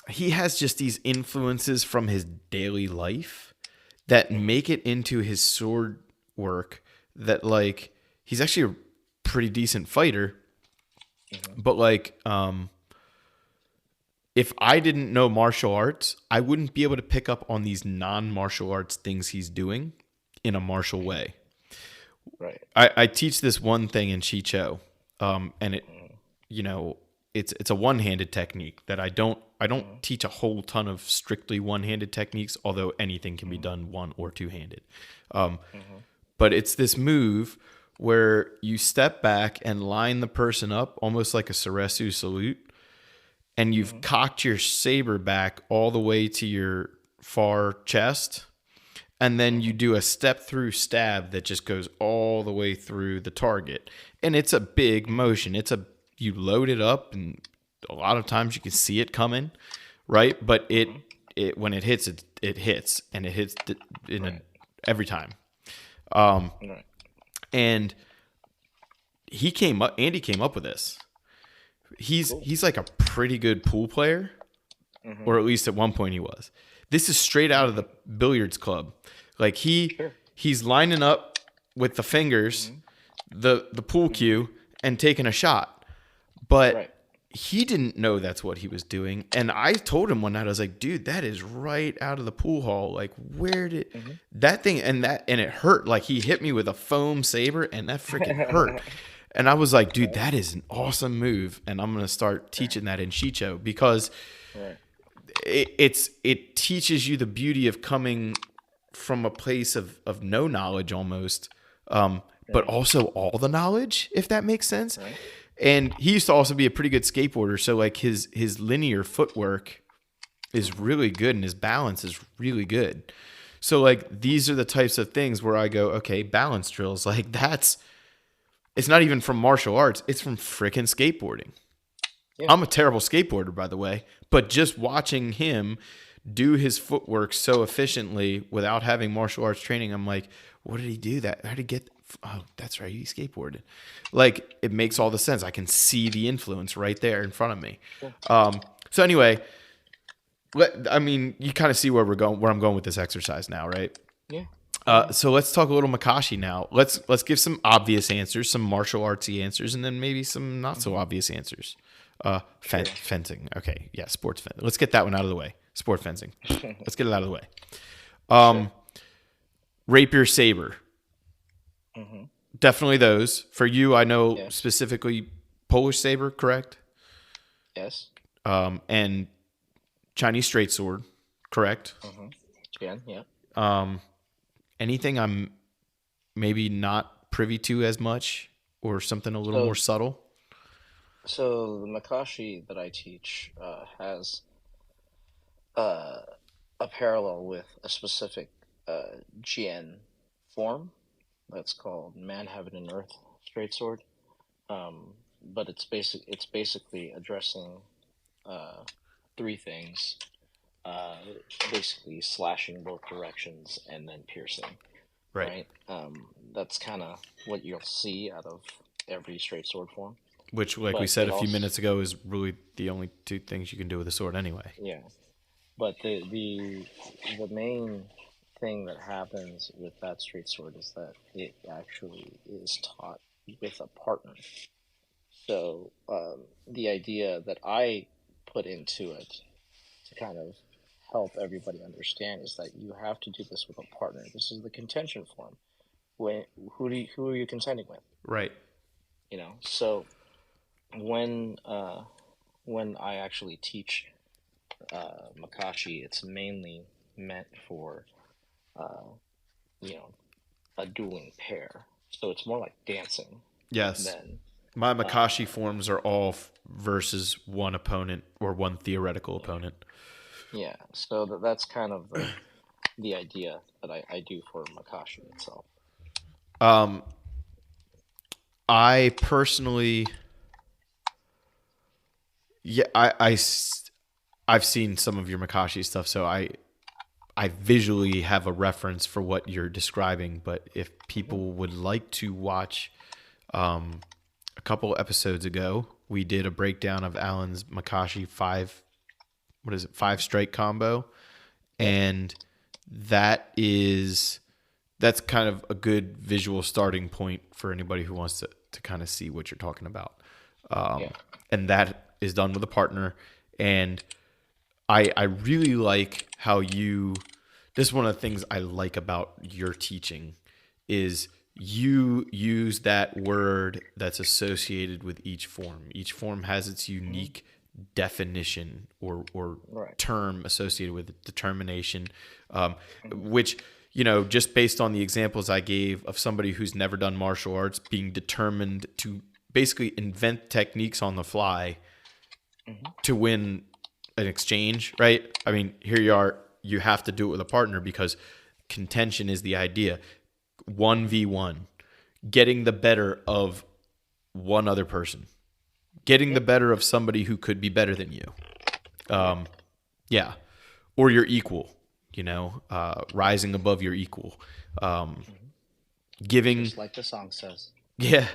he has just these influences from his daily life that Mhm. make it into his sword work that like he's actually a pretty decent fighter, Mhm. but like if I didn't know martial arts, I wouldn't be able to pick up on these non-martial arts things he's doing in a martial Mhm. way. Right. I teach this one thing in Chicho, and it, Mhm. you know, it's a one-handed technique that I don't Mhm. teach a whole ton of strictly one-handed techniques, although anything can be Mhm. done one or two-handed. Um, Mhm. but it's this move where you step back and line the person up almost like a Saresu salute, and you've Mhm. cocked your saber back all the way to your far chest, and then you Mhm. do a step through stab that just goes all the way through the target. And it's a big Mhm. motion. You load it up, and a lot of times you can see it coming, right? But Mhm. it when it hits, it hits, and it hits in a Right. every time. Um, Right. and Andy came up with this. Cool. He's like a pretty good pool player, or Mhm. at least at one point he was. This is straight out of the billiards club. Like Sure. he's lining up with the fingers, Mhm. the pool Mhm. cue, and taking a shot. But Right. he didn't know that's what he was doing. And I told him one night, I was like, dude, that is right out of the pool hall. Like, where did Mhm. that thing and it hurt. Like he hit me with a foam saber and that freaking hurt. And I was like, dude, Right. that is an awesome move. And I'm gonna start teaching that in Shicho because Right. it teaches you the beauty of coming from a place of no knowledge almost, but Right. also all the knowledge, if that makes sense. Right. And he used to also be a pretty good skateboarder, so like his linear footwork is Mhm. really good and his balance is really good. So like these are the types of things where I go, okay, balance drills, like that's it's not even from martial arts, it's from freaking skateboarding. Yeah. I'm a terrible skateboarder, by the way, but just watching him do his footwork so efficiently without having martial arts training, I'm like, what did he do that? How did he get? Oh, that's right, he skateboarded. Like it makes all Mhm. the sense. I can see the influence right there in front of me. Sure. So anyway, I mean, you kind of see where I'm going with this exercise now, right? Yeah. Yeah. So let's talk a little Makashi now. Let's give some obvious answers, some martial artsy answers, and then maybe some not so Mhm. obvious answers. Sure. Fencing. Okay, yeah, sports fencing. Let's get that one out of the way. Sport fencing. Let's get it out of the way. Sure. Rapier saber. Mhm. Definitely those. For you, I know Yes. specifically Polish saber, correct? Yes. And Chinese straight sword, correct? Mhm. Jen. Yeah. Um, anything I'm maybe not privy to as much, or something a little more So, subtle? so the Makashi that I teach has uh, a parallel with a specific Jian form that's called Man, Heaven, and Earth Straight Sword. But it's basically addressing uh, three things. Uh, Basically slashing both directions and then piercing. Right. Right. That's kind of what you'll see out of every straight sword form. Which, like we But said it a few also, minutes ago, is really the only two things you can do with a sword anyway. yeah. But the main thing that happens with that straight sword is that it actually is taught with a partner. So the idea that I put into it to kind of help everybody understand is that you have to do this with a partner. This is the contention form. When who are you contending with? Right. So when uh, when I actually teach Makashi, it's mainly meant for uh, you know a dueling pair. So it's more like dancing Yes. than. My Makashi forms are all versus one opponent or one theoretical opponent. Yeah, so that's kind of the idea that I do for Makashi itself. I personally, I've seen some of your Makashi stuff, so I visually have a reference for what you're describing. But if people would like to watch, a couple episodes ago, we did a breakdown of Alan's Makashi 5 strike combo, and that's kind of a good visual starting point for anybody who wants to kind of see what you're talking about. And that is done with a partner. And I really like how this is one of the things I like about your teaching is you use that word that's associated with each form. Each form has its unique definition or term associated with it, determination, which, just based on the examples I gave of somebody who's never done martial arts being determined to basically invent techniques on the fly to win an exchange, right? I mean, here you are, you have to do it with a partner because contention is the idea. 1v1, getting the better of one other person, getting the better of somebody who could be better than you. Or your equal, rising above your equal. Giving, just like the song says. Yeah.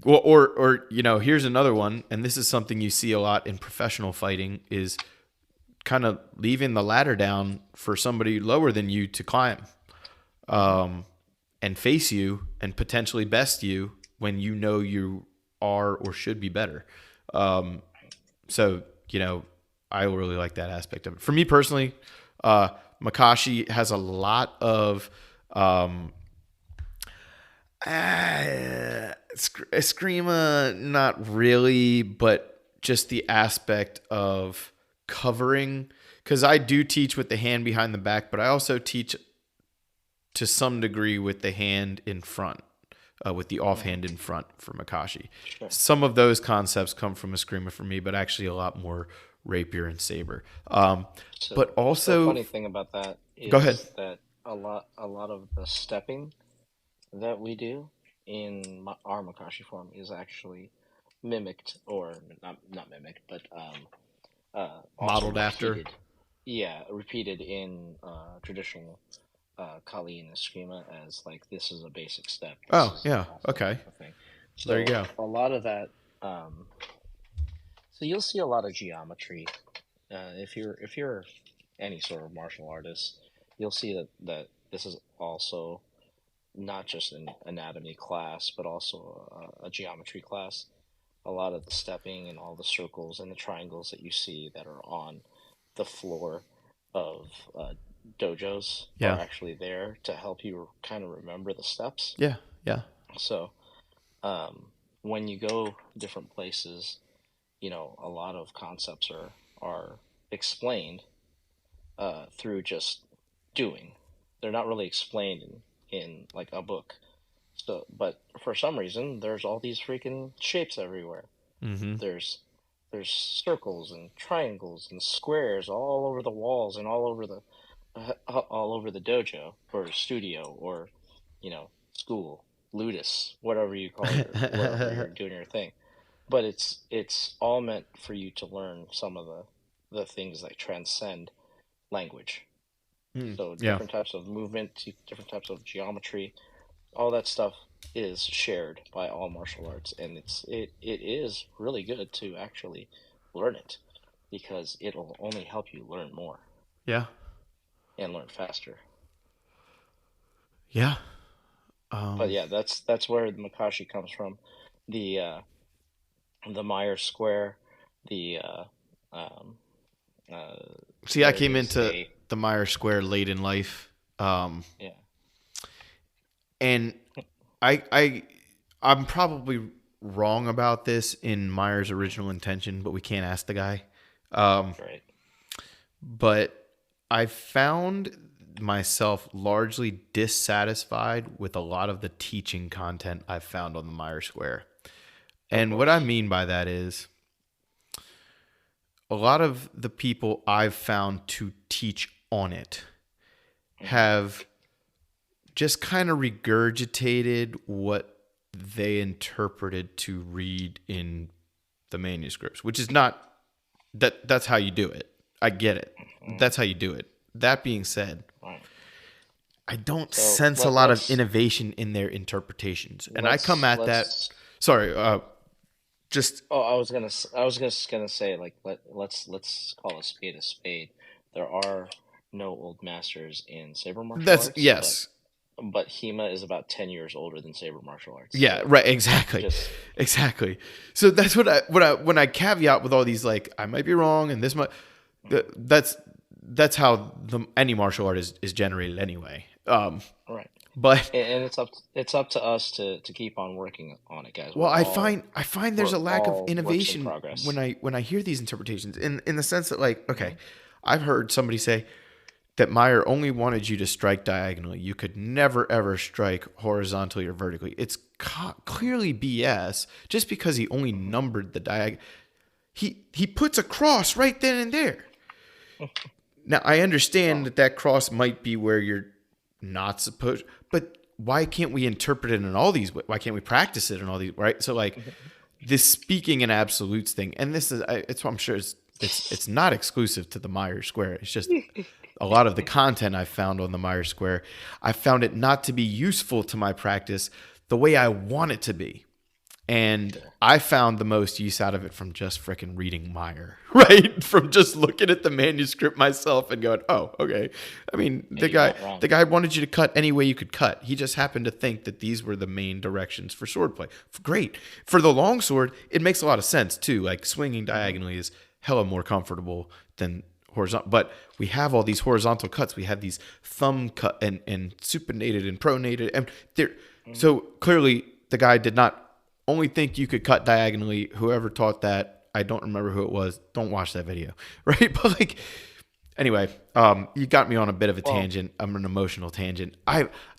Well, or here's another one, and this is something you see a lot in professional fighting, is kind of leaving the ladder down for somebody lower than you to climb, and face you and potentially best you when you are or should be better. So I really like that aspect of it. For me personally, Makashi has a lot of Eskrima, not really, but just the aspect of covering, because I do teach with the hand behind the back, but I also teach to some degree with the hand in front, with the offhand in front for Makashi. Sure. Some of those concepts come from Eskrima for me, but actually a lot more Rapier and Saber. But also, the funny thing about that is go ahead. That a lot of the stepping that we do in our Makashi form is actually mimicked, or not mimicked, but modeled after. Yeah, repeated in traditional Kali and Eskrima as like this is a basic step. Okay. So there you go. A lot of that. So you'll see a lot of geometry. If you're any sort of martial artist, you'll see that this is also not just an anatomy class, but also a geometry class. A lot of the stepping and all the circles and the triangles that you see that are on the floor of dojos are actually there to help you kind of remember the steps. Yeah. So when you go different places, a lot of concepts are explained through just doing. They're not really explained in like a book. So, but for some reason, there's all these freaking shapes everywhere. Mm-hmm. There's circles and triangles and squares all over the walls and all over the dojo or studio or school, ludus, whatever you call it, wherever you're doing your thing. But it's all meant for you to learn some of the things that transcend language. So different types of movement, different types of geometry, all that stuff is shared by all martial arts, and it is really good to actually learn it because it'll only help you learn more. Yeah. And learn faster. Yeah. But yeah, that's where the Makashi comes from. The Myers square, the see, I came into the Myers square late in life. And I'm probably wrong about this in Myers' original intention, but we can't ask the guy. Right. But I found myself largely dissatisfied with a lot of the teaching content I've found on the Myers Square. Of And what I course. mean by that is a lot of the people I've found to teach on it Hmm. have just kind of regurgitated what they interpreted to read in the manuscripts, which is not that's how you do it. I get it. Hmm. That's how you do it. That being said, Right. I don't So sense a let, lot of let's innovation in their interpretations. And I come let's at that let's. sorry, just Oh, I was just gonna say, like, let's call a spade a spade. There are no old masters in saber martial that's arts, yes. but Hema is about 10 years older than saber martial arts. Yeah, So right, exactly. just Exactly. So that's what I when I caveat with all these like I might be wrong and this might that's how any martial art is generated anyway. right. But And it's up to us to keep on working on it, guys. well, I find there's We're a lack of all works in innovation progress. when I hear these interpretations in the sense that like okay, Hmm. I've heard somebody say that Meyer only wanted you to strike diagonally. You could never ever strike horizontally or vertically. It's clearly BS just because he only Hmm. numbered the diagonal. He puts a cross right then and there. Now I understand Oh, that cross might be where you're not supposed, but why can't we interpret it in all these ways? Why can't we practice it in all these right? So like this speaking in absolutes thing, and this is it's I'm sure it's not exclusive to the Myers Square. It's just a lot of the content I found on the Myers Square, I found it not to be useful to my practice the way I want it to be. And okay. I found the most use out of it from just freaking reading Meyer, right? From just looking at the manuscript myself and going, "Oh, okay." I mean, Hey, you're not wrong. the guy wanted you to cut any way you could cut. He just happened to think that these were the main directions for swordplay. Great. For the long sword, it makes a lot of sense too. Like swinging Hmm. diagonally is hella more comfortable than horizontal. But we have all these horizontal cuts. We have these thumb cut and supinated and pronated, and there. Hmm. So clearly, the guy did not only think you could cut diagonally. Whoever taught that, I don't remember who it was. Don't watch that video, right? But like, anyway, you got me on a bit of a Well, tangent. I'm an emotional tangent.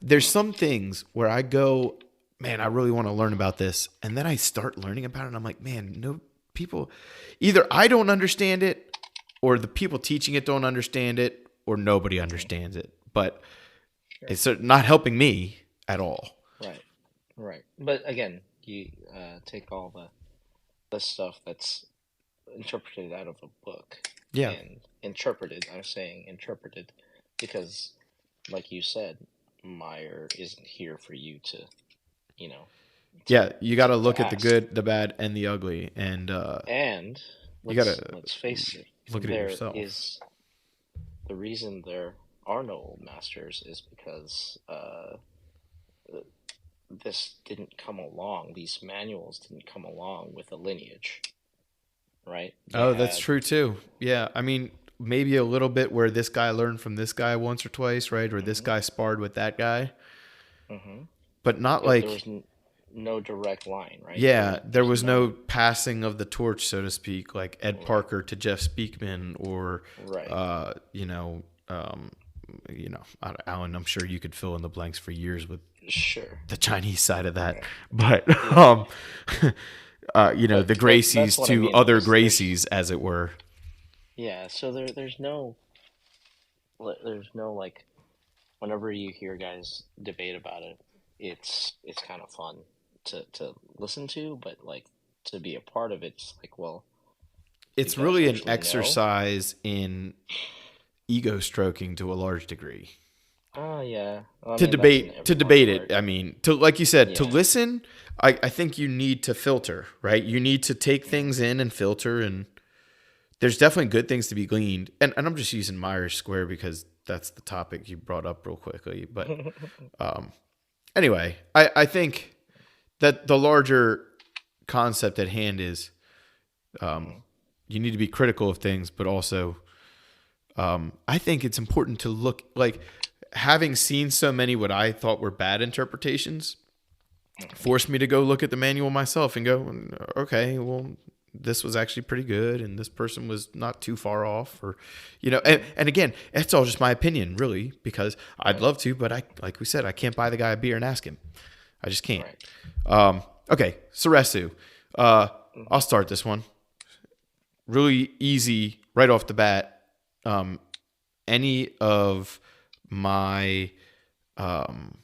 There's some things where I go, man, I really want to learn about this, and then I start learning about it, and I'm like, man, no people, either I don't understand it, or the people teaching it don't understand it, or nobody mhm, understands it. But sure. it's not helping me at all. Right. Right. But again, you take all the stuff that's interpreted out of a book Yeah. and interpreted. I'm saying interpreted because, like you said, Meyer isn't here for you to, you know, to Yeah, you got to to look at the ask. good, the bad, and the ugly, and And you got let's to face it, look at it there yourself. is the reason there are no old masters is because this didn't come along. These manuals didn't come along with a lineage, right? They Oh, that's had. true too. Yeah, I mean, maybe a little bit where this guy learned from this guy once or twice, right? Or this Hmm. guy sparred with that guy, Hmm. but not There was like, no direct line, right? yeah, there There's was no no. passing of the torch, so to speak, like Ed Right, Parker to Jeff Speakman, or, right, uh, you know, Alan. I'm sure you could fill in the blanks for years with sure, the Chinese side of that, right, but yeah. the But that's Gracies what I to mean, though. other Is there's Gracies, as it were. Yeah. So there's no like whenever you hear guys debate about it, it's kind of fun to listen to, but like to be a part of it, it's like, well, do you It's guys really an actually know? exercise in ego stroking to a large degree. Oh yeah. Well, I To mean that's in debate, to every debate martial it, art. I mean, to like you said, to Yeah. listen, I think you need to filter, right? You need to take things in and filter, and there's definitely good things to be gleaned. And I'm just using Myers Square because that's the topic you brought up real quickly. But um, anyway, I think that the larger concept at hand is Mhm. you need to be critical of things, but also I think it's important to look like having seen so many what I thought were bad interpretations Mhm. forced me to go look at the manual myself and go, okay, well, this was actually pretty good, and this person was not too far off, or Mhm. and again, it's all just my opinion, really, because I'd Right. love to, but I, like we said, I can't buy the guy a beer and ask him. I just can't. Right. Okay, Saresu. Uh, I'll Hmm. start this one. Really easy right off the bat. Um, any of my um,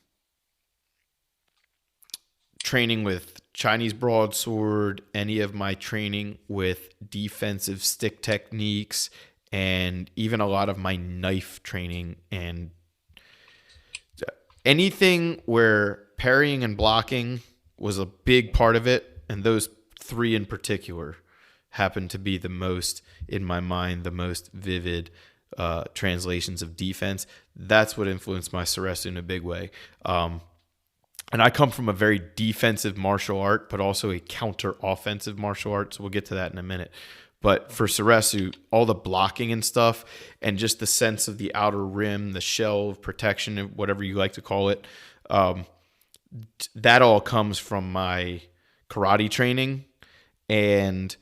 training with Chinese broadsword, any of my training with defensive stick techniques, and even a lot of my knife training and anything where parrying and blocking was a big part of it, and those three in particular happen to be the most, in my mind, the most vivid translations of defense. That's what influenced my Suresu in a big way. And I come from a very defensive martial art, but also a counter offensive martial art. So we'll get to that in a minute. But for Suresu, all the blocking and stuff, and just the sense of the outer rim, the shell of protection, whatever you like to call it, um, that all comes from my karate training and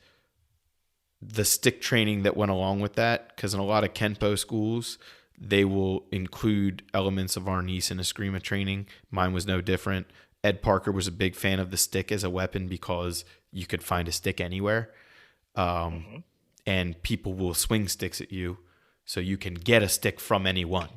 the stick training that went along with that. Because in a lot of Kenpo schools, they will include elements of Arnis and Eskrima training. Mine was no different. Ed Parker was a big fan of the stick as a weapon because you could find a stick anywhere. Um, Hmm. and people will swing sticks at you, so you can get a stick from anyone.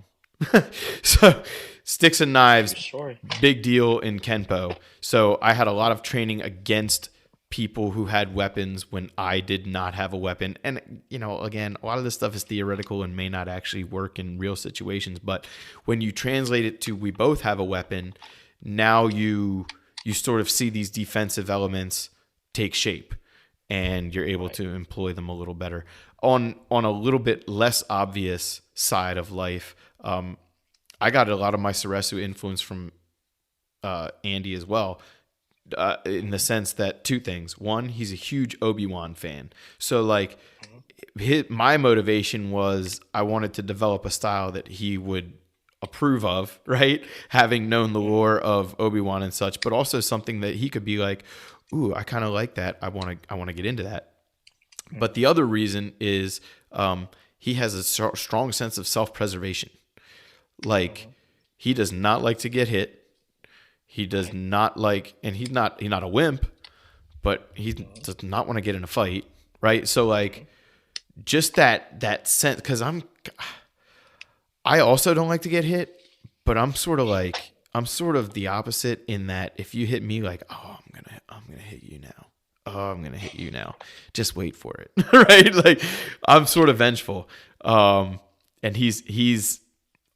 So, sticks and True knives, story. big deal in Kenpo. So, I had a lot of training against people who had weapons when I did not have a weapon. And, again, a lot of this stuff is theoretical and may not actually work in real situations. But when you translate it to we both have a weapon, now you sort of see these defensive elements take shape and you're able Right. to employ them a little better. On a little bit less obvious side of life, I got a lot of my Suresu influence from Andy as well, in the sense that two things. One, he's a huge Obi-Wan fan. So, like, Hmm. my motivation was I wanted to develop a style that he would approve of, right? Having known the Hmm. lore of Obi-Wan and such, but also something that he could be like, ooh, I kind of like that. I want to get into that. But Hmm. the other reason is he has a strong sense of self-preservation. Like, Hmm. he does not like to get hit. He does Right. not like, and he's not a wimp, but he Hmm. does not want to get in a fight, right? So, Hmm. like, just that sense, because I also don't like to get hit, but I'm sort of the opposite in that if you hit me, like, oh, I'm gonna hit you now. Oh, I'm gonna hit you now. Just wait for it, right? Like, I'm sort of vengeful, and he's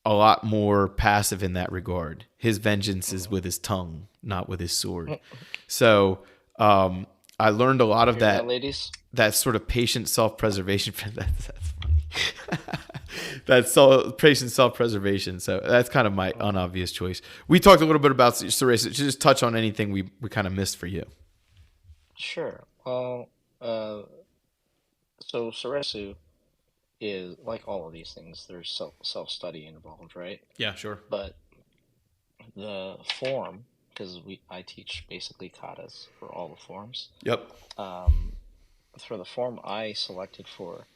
a lot more passive in that regard. His vengeance is Hmm. with his tongue, not with his sword. So I learned a lot You of hear that, that ladies? sort of patient self-preservation. That's funny. Patient self-preservation. So that's kind of my Hmm. unobvious choice. We talked a little bit about Ceresa. Just touch on anything we kind of missed for you. Sure. Well, so Soresu is like all of these things. There's self study involved, right? Yeah, sure. But the form, because I teach basically katas for all the forms. Yep. Um, for the form I selected for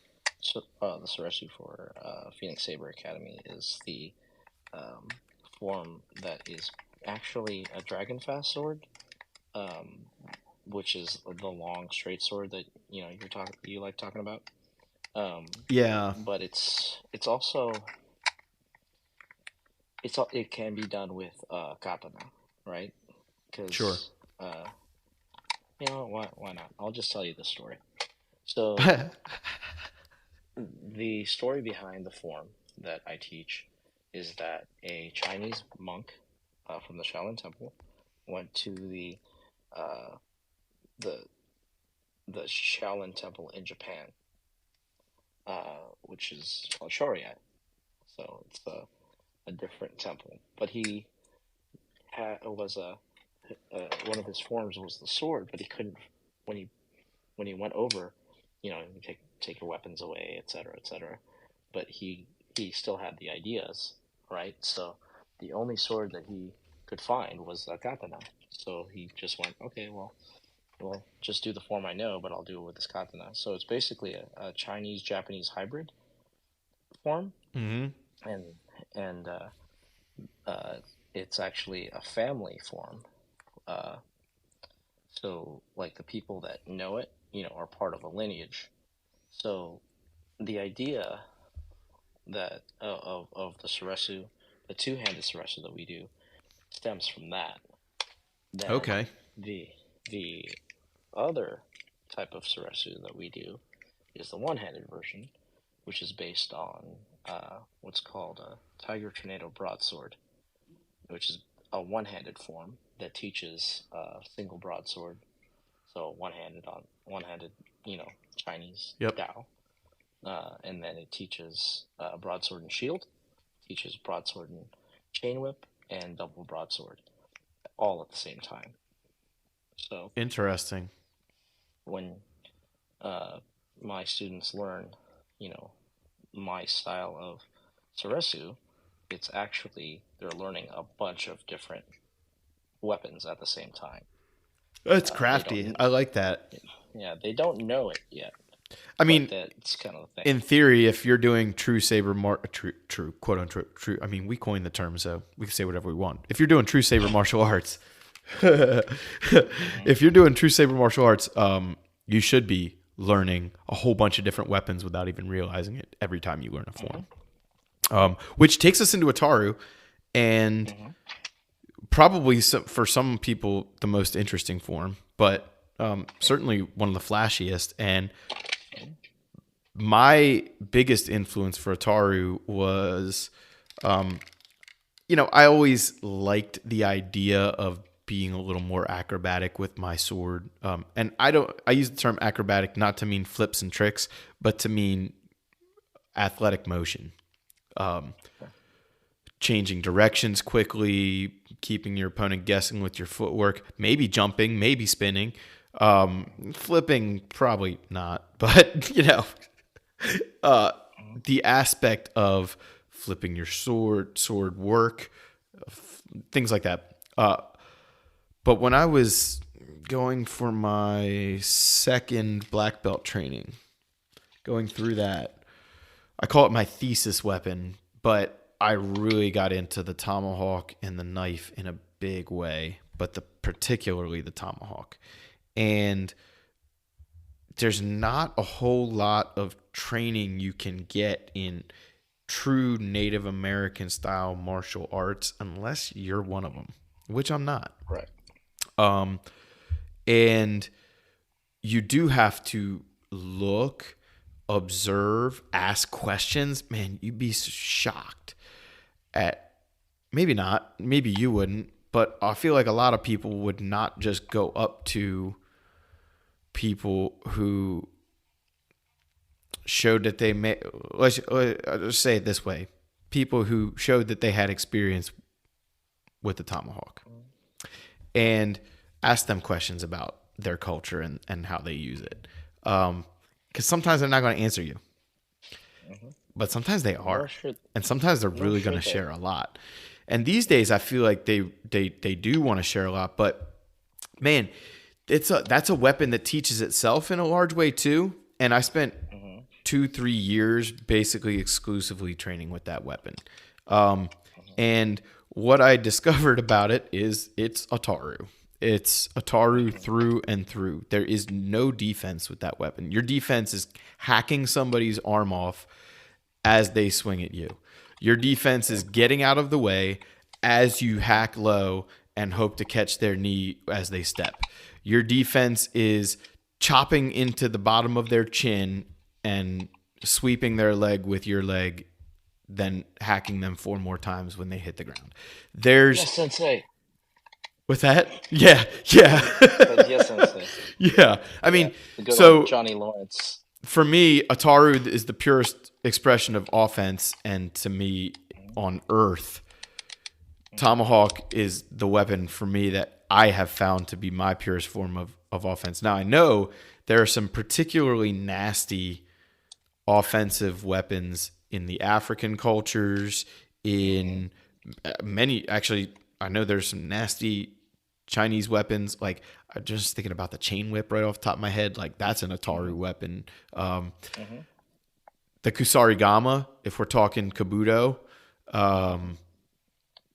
the Soresu for Phoenix Saber Academy is the um, form that is actually a dragon fast sword, um, which is the long straight sword that you like talking about. Um, Yeah. but it's also it can be done with katana, right? Sure. Because why not? I'll just tell you the story. So the story behind the form that I teach is that a Chinese monk from the Shaolin Temple went to uh, the the Shaolin Temple in Japan, which is called Shoryat. So it's a different temple. But he was one of his forms was the sword, but he couldn't when he went over, you take your weapons away, etc., etc. But he still had the ideas, right? So the only sword that he could find was a katana. So he just went, okay, well, just do the form I know, but I'll do it with this katana. So it's basically a Chinese Japanese hybrid form, Mm-hmm. and and uh, it's actually a family form. Uh, So, like the people that know it, are part of a lineage. So, the idea that of the Suresu, the two-handed Suresu that we do, stems from that. Then Okay. the the other type of Suresu that we do is the one-handed version, which is based on what's called a Tiger Tornado Broadsword, which is a one-handed form that teaches single broadsword. So one-handed, Chinese Yep. Dao, and then it teaches broadsword and shield, teaches broadsword and chain whip, and double broadsword, all at the same time. So Interesting. when my students learn, you know, my style of Suresu, it's actually they're learning a bunch of different weapons at the same time. That's They crafty. don't, I like that. yeah, they don't know it yet, I but mean, that's kind of the thing. in theory, if you're doing true true quote unquote true, I mean, we coined the term, so we can say whatever we want. If you're doing true saber martial arts, Mm-hmm. if you're doing true saber martial arts, you should be learning a whole bunch of different weapons without even realizing it every time you learn a form. Which takes us into Ataru, and Mm-hmm. probably for some people the most interesting form, but certainly one of the flashiest. And my biggest influence for Ataru was, I always liked the idea of being a little more acrobatic with my sword. And I use the term acrobatic not to mean flips and tricks, but to mean athletic motion. Changing directions quickly, keeping your opponent guessing with your footwork, maybe jumping, maybe spinning, flipping, probably not, but the aspect of flipping your sword work, things like that. But when I was going for my second black belt training, going through that, I call it my thesis weapon, but I really got into the tomahawk and the knife in a big way, but particularly the tomahawk. And there's not a whole lot of training you can get in true Native American style martial arts unless you're one of them, which I'm not. Right. And you do have to look, observe, ask questions. Man, you'd be shocked at, maybe not, maybe you wouldn't, but I feel like a lot of people would not just go up to people who showed that they may, let's just say it this way, people who showed that they had experience with the tomahawk, and ask them questions about their culture and how they use it. Because sometimes they're not going to answer you, but sometimes they are, and sometimes they're really going to share a lot. And these days, I feel like they do want to share a lot. But man, that's a weapon that teaches itself in a large way too. And I spent 2-3 years basically exclusively training with that weapon. And what I discovered about it is it's Ataru. It's Ataru through and through. There is no defense with that weapon. Your defense is hacking somebody's arm off as they swing at you. Your defense is getting out of the way as you hack low and hope to catch their knee as they step. Your defense is chopping into the bottom of their chin and sweeping their leg with your leg, then hacking them 4 more times when they hit the ground. Yes, sensei. With that? Yeah. Yes, sensei. Yeah. I mean, The good so old Johnny Lawrence. for me, Ataru is the purest expression of offense, and to me, on Earth, Tomahawk is the weapon for me that I have found to be my purest form of offense. Now, I know there are some particularly nasty offensive weapons in the African cultures, in many, actually, I know there's some nasty Chinese weapons. Like, I'm just thinking about the chain whip right off the top of my head. Like, that's an Ataru weapon. The Kusarigama, if we're talking Kabuto,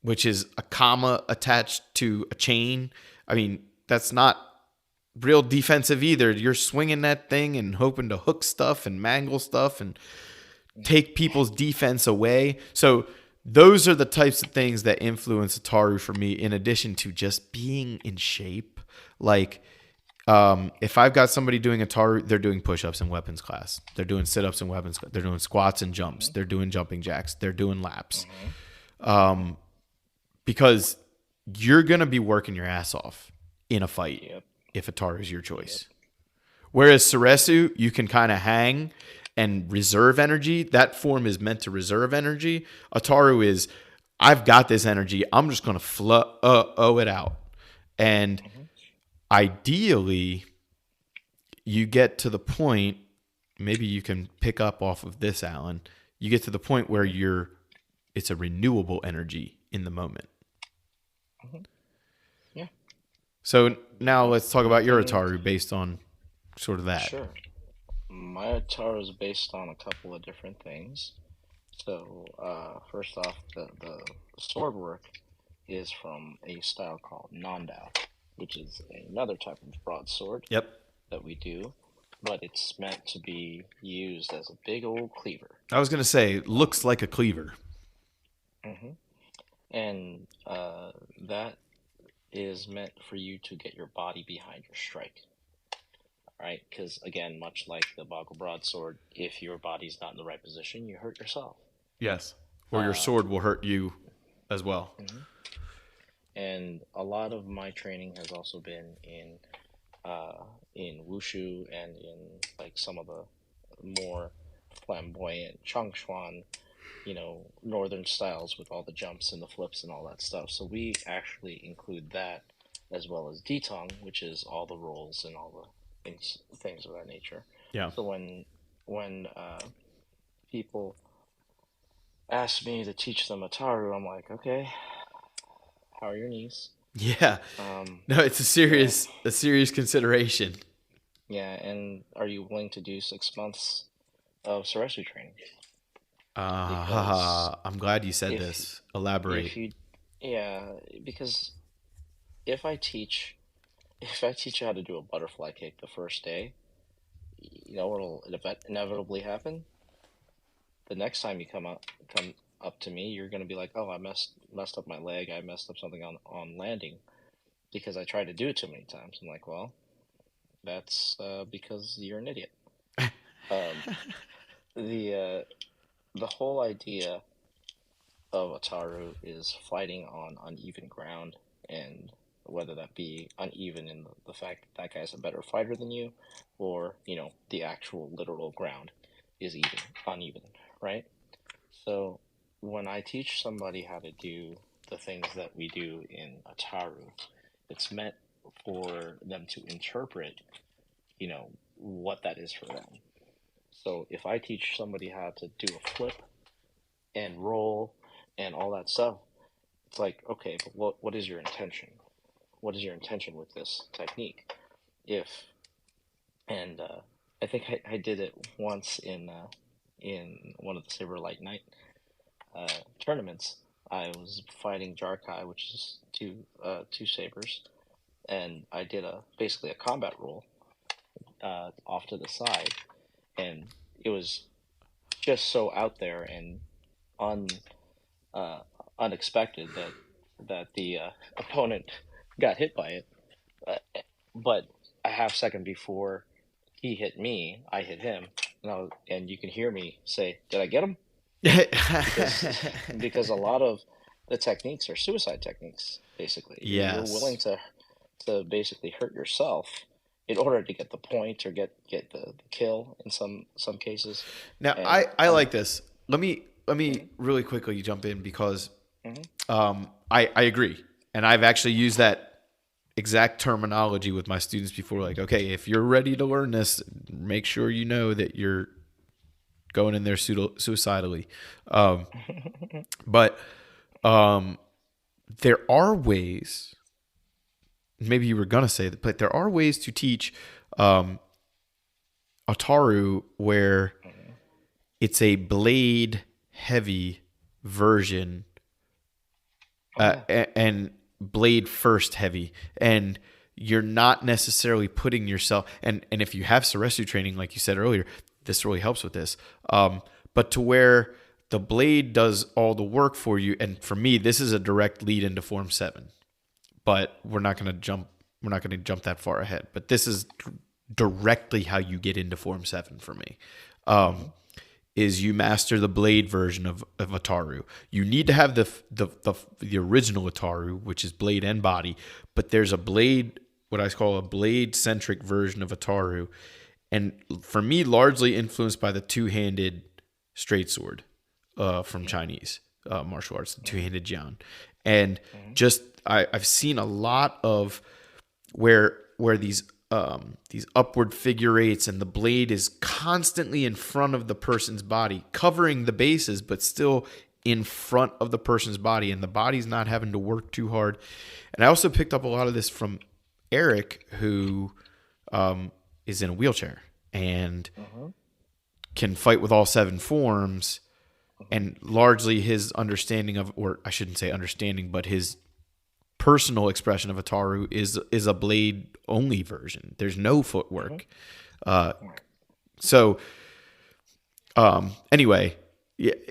which is a kama attached to a chain. I mean, that's not real defensive either. You're swinging that thing and hoping to hook stuff and mangle stuff and take people's defense away. So those are the types of things that influence Ataru for me, in addition to just being in shape. Like, if I've got somebody doing Ataru, they're doing push-ups in weapons class. They're doing sit-ups in weapons class. They're doing squats and jumps. They're doing jumping jacks. They're doing laps. Because you're going to be working your ass off in a fight if Ataru is your choice. Whereas Suresu, you can kind of hang and reserve energy. That form is meant to reserve energy. Ataru is, I've got this energy. I'm just going to it out. And ideally, you get to the point, maybe you can pick up off of this, Alan. You get to the point where it's a renewable energy in the moment. Yeah. So now let's talk about your Ataru based on sort of that. Sure. My Ataru is based on a couple of different things. So, first off, the sword work is from a style called Nandao, which is another type of broadsword that we do, but it's meant to be used as a big old cleaver. I was going to say, looks like a cleaver. And that is meant for you to get your body behind your strike. Right? Because, again, much like the Bagua broadsword, if your body's not in the right position, you hurt yourself. Yes. Or your sword will hurt you as well. And a lot of my training has also been in wushu and in like some of the more flamboyant Changshuan, northern styles with all the jumps and the flips and all that stuff. So we actually include that as well as Ditong, which is all the rolls and all the things of that nature. Yeah. So when people ask me to teach them Ataru, I'm like, okay, how are your knees? Yeah. No, it's a serious consideration. Yeah, and are you willing to do 6 months of Suresu training? I'm glad you said this. Elaborate. Because if I teach you how to do a butterfly kick the first day, what'll inevitably happen? The next time you come up to me, you're gonna be like, "Oh, I messed up my leg. I messed up something on landing because I tried to do it too many times." I'm like, "Well, that's because you're an idiot." The whole idea of Ataru is fighting on uneven ground, and whether that be uneven in the fact that guy's a better fighter than you, or the actual literal ground is uneven, right? So when I teach somebody how to do the things that we do in Ataru, it's meant for them to interpret, what that is for them. So if I teach somebody how to do a flip and roll and all that stuff, it's like, okay, but what is your intention? What is your intention with this technique? I think I did it once in one of the Saber Light Night tournaments. I was fighting Jarkai, which is two sabers, and I did basically a combat roll off to the side, and it was just so out there and unexpected that the opponent got hit by it. But a half second before he hit me, I hit him, and you can hear me say, "Did I get him?" because a lot of the techniques are suicide techniques, basically. Yes. You're willing to basically hurt yourself in order to get the point or get the kill in some cases. Now, I like this. Let me really quickly jump in because I agree. And I've actually used that exact terminology with my students before. Like, okay, if you're ready to learn this, make sure you know that you're going in there suicidally. But there are ways, maybe you were going to say that, but there are ways to teach Ataru where it's a blade heavy version and blade first heavy. And you're not necessarily putting yourself, and if you have Suresu training, like you said earlier, this really helps with this. But to where the blade does all the work for you, and for me, this is a direct lead into Form 7. But we're not going to jump that far ahead. But this is directly how you get into Form 7 for me. Is you master the blade version of Ataru. You need to have the original Ataru, which is blade and body, but there's a blade, what I call a blade-centric version of Ataru, and for me, largely influenced by the two-handed straight sword from Chinese martial arts, the two-handed jian. And just I've seen a lot of where these upward figure eights and the blade is constantly in front of the person's body, covering the bases, but still in front of the person's body, and the body's not having to work too hard. And I also picked up a lot of this from Eric, who is in a wheelchair and can fight with all 7 forms, and largely his understanding of, or I shouldn't say understanding, but his personal expression of Ataru is a blade only version. There's no footwork. Anyway,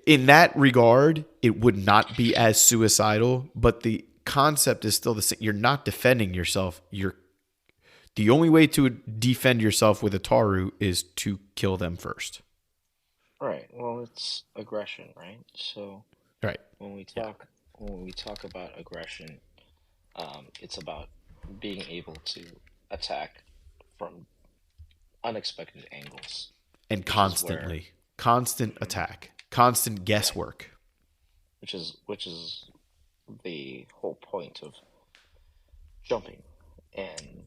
in that regard, it would not be as suicidal, but the concept is still the same. You're not defending yourself. The only way to defend yourself with Ataru is to kill them first. Right. Well, it's aggression, right? So right. When we talk about aggression, it's about being able to attack from unexpected angles. And constantly. Constant attack. Constant guesswork. Which is the whole point of jumping and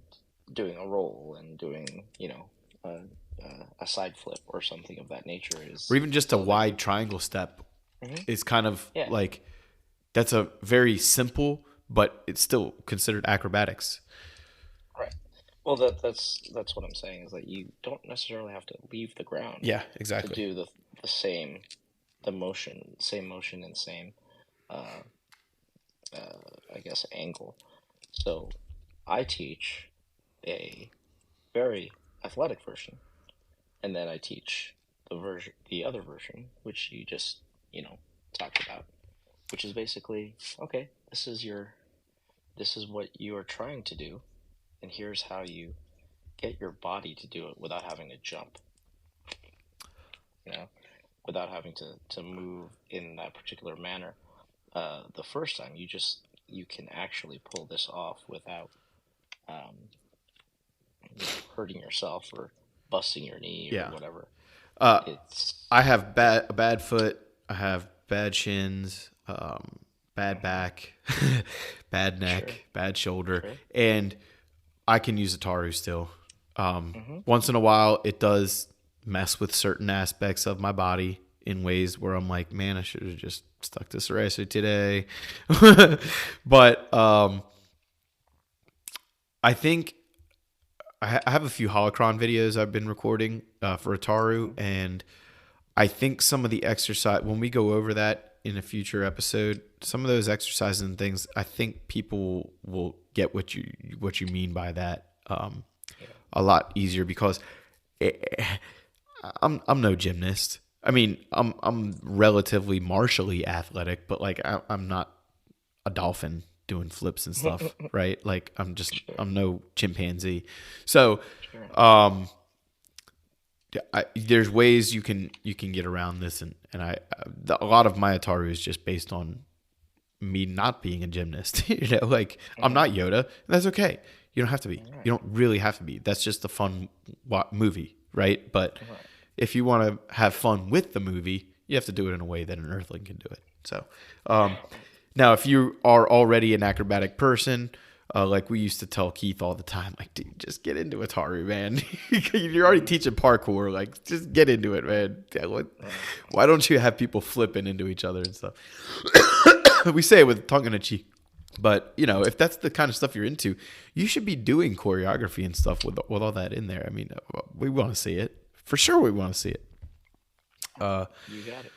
doing a roll and doing, a side flip or something of that nature or even just a wide triangle step is kind of like, that's a very simple, but it's still considered acrobatics. Right. Well, that's what I'm saying, is that you don't necessarily have to leave the ground. Yeah, exactly. To do the same motion and same, I guess, angle. So I teach a very athletic version, and then I teach the other version, which you just talked about, which is basically, okay, this is what you are trying to do, and here's how you get your body to do it without having to jump, without having to move in that particular manner. The first time you can actually pull this off without hurting yourself or busting your knee or whatever. I have a bad foot. I have bad shins, bad back, bad neck, bad shoulder, and I can use Ataru still. Once in a while, it does mess with certain aspects of my body in ways where I'm like, man, I should have just stuck to Suresu today. But I think I have a few holocron videos I've been recording for Ataru, and I think some of the exercise, when we go over that in a future episode, some of those exercises and things, I think people will get what you mean by that a lot easier, because I'm no gymnast. I mean, I'm relatively martially athletic, but like I'm not a dolphin doing flips and stuff, right? Like I'm no chimpanzee. So, there's ways you can get around this, and a lot of my Ataru is just based on me not being a gymnast. Like I'm not Yoda, and that's okay. You don't have to be. You don't really have to be. That's just a fun movie, right? But if you want to have fun with the movie, you have to do it in a way that an Earthling can do it. So, now if you are already an acrobatic person, like we used to tell Keith all the time, like, dude, just get into Ataru, man. You're already teaching parkour. Like, just get into it, man. Why don't you have people flipping into each other and stuff? We say it with tongue in a cheek. But, if that's the kind of stuff you're into, you should be doing choreography and stuff with all that in there. I mean, we want to see it. For sure we want to see it. You got it.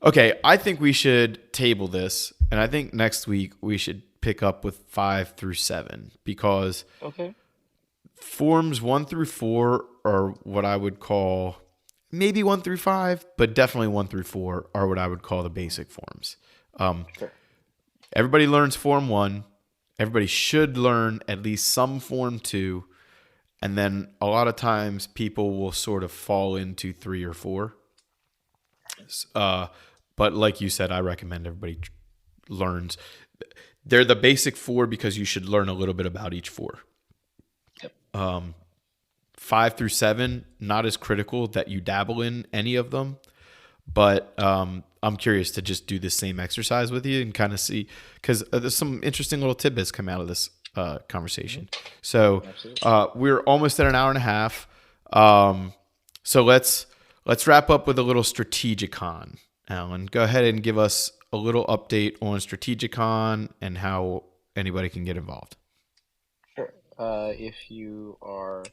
Okay, I think we should table this, and I think next week we should pick up with 5 through 7 because Okay. forms 1 through 4 are what I would call maybe 1 through 5, but definitely 1 through 4 are what I would call the basic forms. Sure. Everybody learns form 1. Everybody should learn at least some form 2. And then a lot of times people will sort of fall into 3 or 4. But like you said, I recommend everybody learns. They're the basic 4 because you should learn a little bit about each 4. Yep. 5 through 7, not as critical that you dabble in any of them. But I'm curious to just do the same exercise with you and kind of see, because there's some interesting little tidbits come out of this conversation. So we're almost at an hour and a half. So let's wrap up with a little Strategicon. Alan, go ahead and give us a little update on Strategicon and how anybody can get involved. Sure. If you are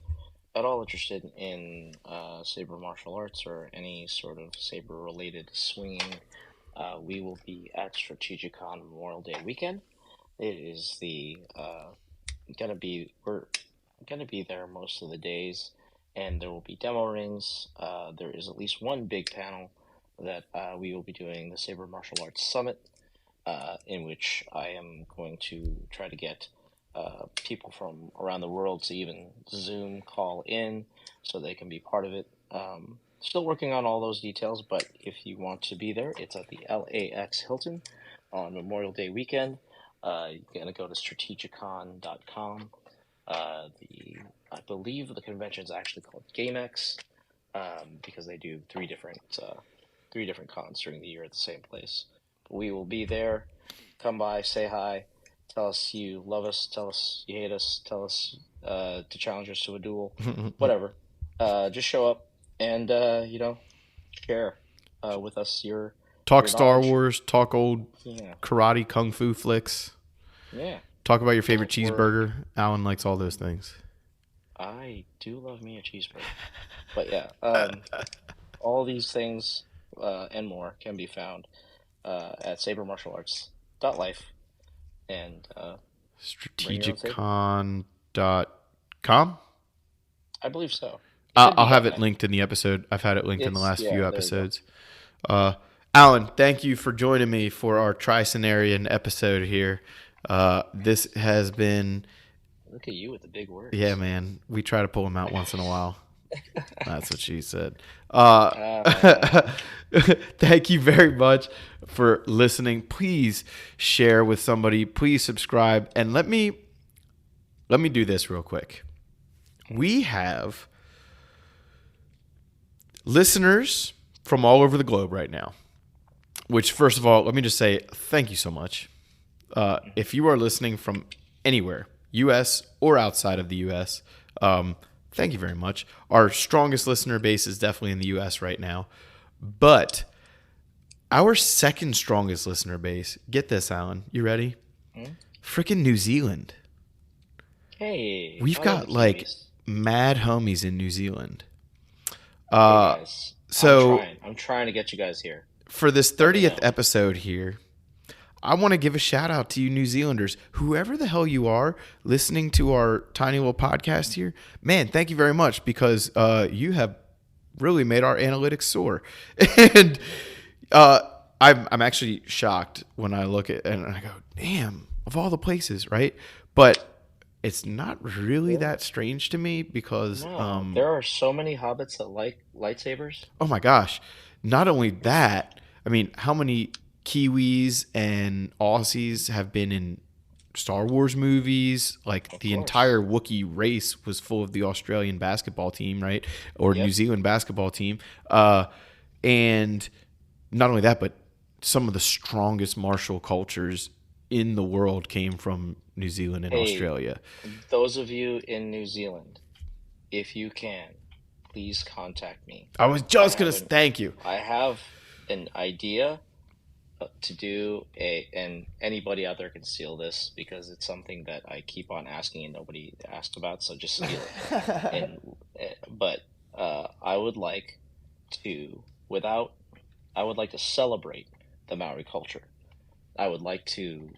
at all interested in Saber martial arts or any sort of Saber related swinging, we will be at Strategicon Memorial Day weekend. It is we're gonna be there most of the days, and there will be demo rings. There is at least one big panel that we will be doing, the Saber Martial Arts Summit, in which I am going to try to get people from around the world to even Zoom call in so they can be part of it. Still working on all those details, but if you want to be there, it's at the LAX Hilton on Memorial Day weekend. You're going to go to strategicon.com. I believe the convention is actually called GameX, because they do three different cons during the year at the same place. We will be there. Come by, say hi. Tell us you love us. Tell us you hate us. Tell us to challenge us to a duel. Whatever. Just show up and share with us your Talk your Star knowledge. Wars. Talk old karate kung fu flicks. Yeah. Talk about your favorite cheeseburger. Alan likes all those things. I do love me a cheeseburger. But yeah, all these things and more can be found at sabermartialarts.life and Strategicon.com. I believe so. I'll have it linked in the episode. I've had it linked in the last few episodes. Alan, thank you for joining me for our tricenarian episode here. This has been... Look at you with the big words. Yeah, man. We try to pull them out once in a while. That's what she said. Thank you very much for listening. Please share with somebody. Please subscribe. And let me do this real quick. We have listeners from all over the globe right now, which, first of all, let me just say thank you so much. If you are listening from anywhere, U.S. or outside of the U.S., thank you very much. Our strongest listener base is definitely in the U.S. right now. But our second strongest listener base, get this, Alan, you ready? Freaking New Zealand. Hey. We've got like mad homies in New Zealand. Hey guys, so I'm trying to get you guys here. For this 30th episode here, I want to give a shout out to you New Zealanders, whoever the hell you are listening to our tiny little podcast here. Man, thank you very much, because you have really made our analytics soar. And I'm actually shocked when I look at it and I go, damn, of all the places, right? But it's not really that strange to me because there are so many hobbits that like lightsabers. Oh my gosh. Not only that, I mean, how many Kiwis and Aussies have been in Star Wars movies? Like the entire Wookiee race was full of the Australian basketball team, right? Or New Zealand basketball team. And not only that, but some of the strongest martial cultures in the world came from New Zealand and Australia. Those of you in New Zealand, if you can, please contact me. I was just going to thank you. I have an idea to do and anybody out there can steal this because it's something that I keep on asking and nobody asked about, so just steal it. But I would like to celebrate the Maori culture. I would like to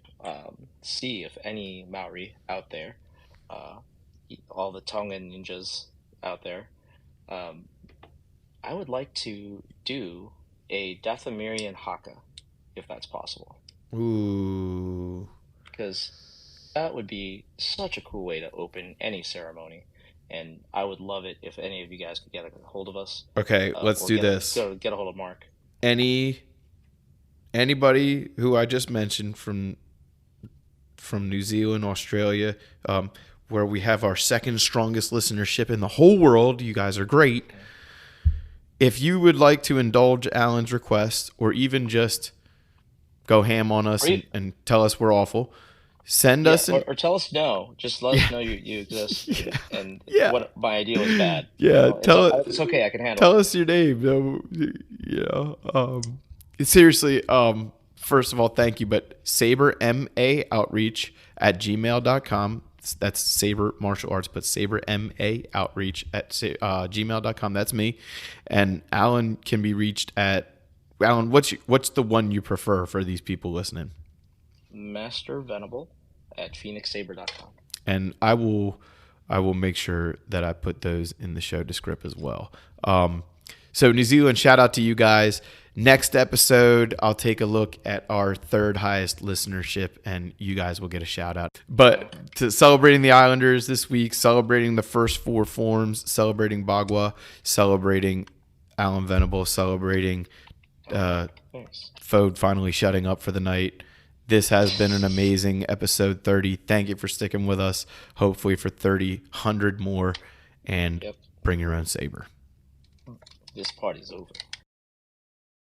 see if any Maori out there, all the Tongan ninjas out there, um, I would like to do a Dathomirian haka, if that's possible, Ooh. because that would be such a cool way to open any ceremony, and I would love it if any of you guys could get a hold of us, Okay, let's or do this. get a hold of Mark. Anybody who I just mentioned from New Zealand, Australia, where we have our second strongest listenership in the whole world. You guys are great. If you would like to indulge Alan's request, or even just go ham on us and tell us we're awful, send us or tell us no. Just let us know you exist, and what my idea was bad. Yeah, it's okay. I can handle. Tell us your name. Seriously. First of all, thank you. But Saber MA Outreach at gmail.com. That's Saber Martial Arts, but Saber MA Outreach at gmail.com. That's me. And Alan can be reached at Alan. What's the one you prefer for these people listening? Master Venable at phoenixsaber.com. And I will make sure that I put those in the show description as well. So New Zealand, shout out to you guys. Next episode, I'll take a look at our third highest listenership, and you guys will get a shout out. But celebrating the Islanders this week, celebrating the first 4 forms, celebrating Bagua, celebrating Alan Venable, celebrating Fode finally shutting up for the night. This has been an amazing episode 30. Thank you for sticking with us. Hopefully for 30, 100 more, and bring your own saber. This party's over.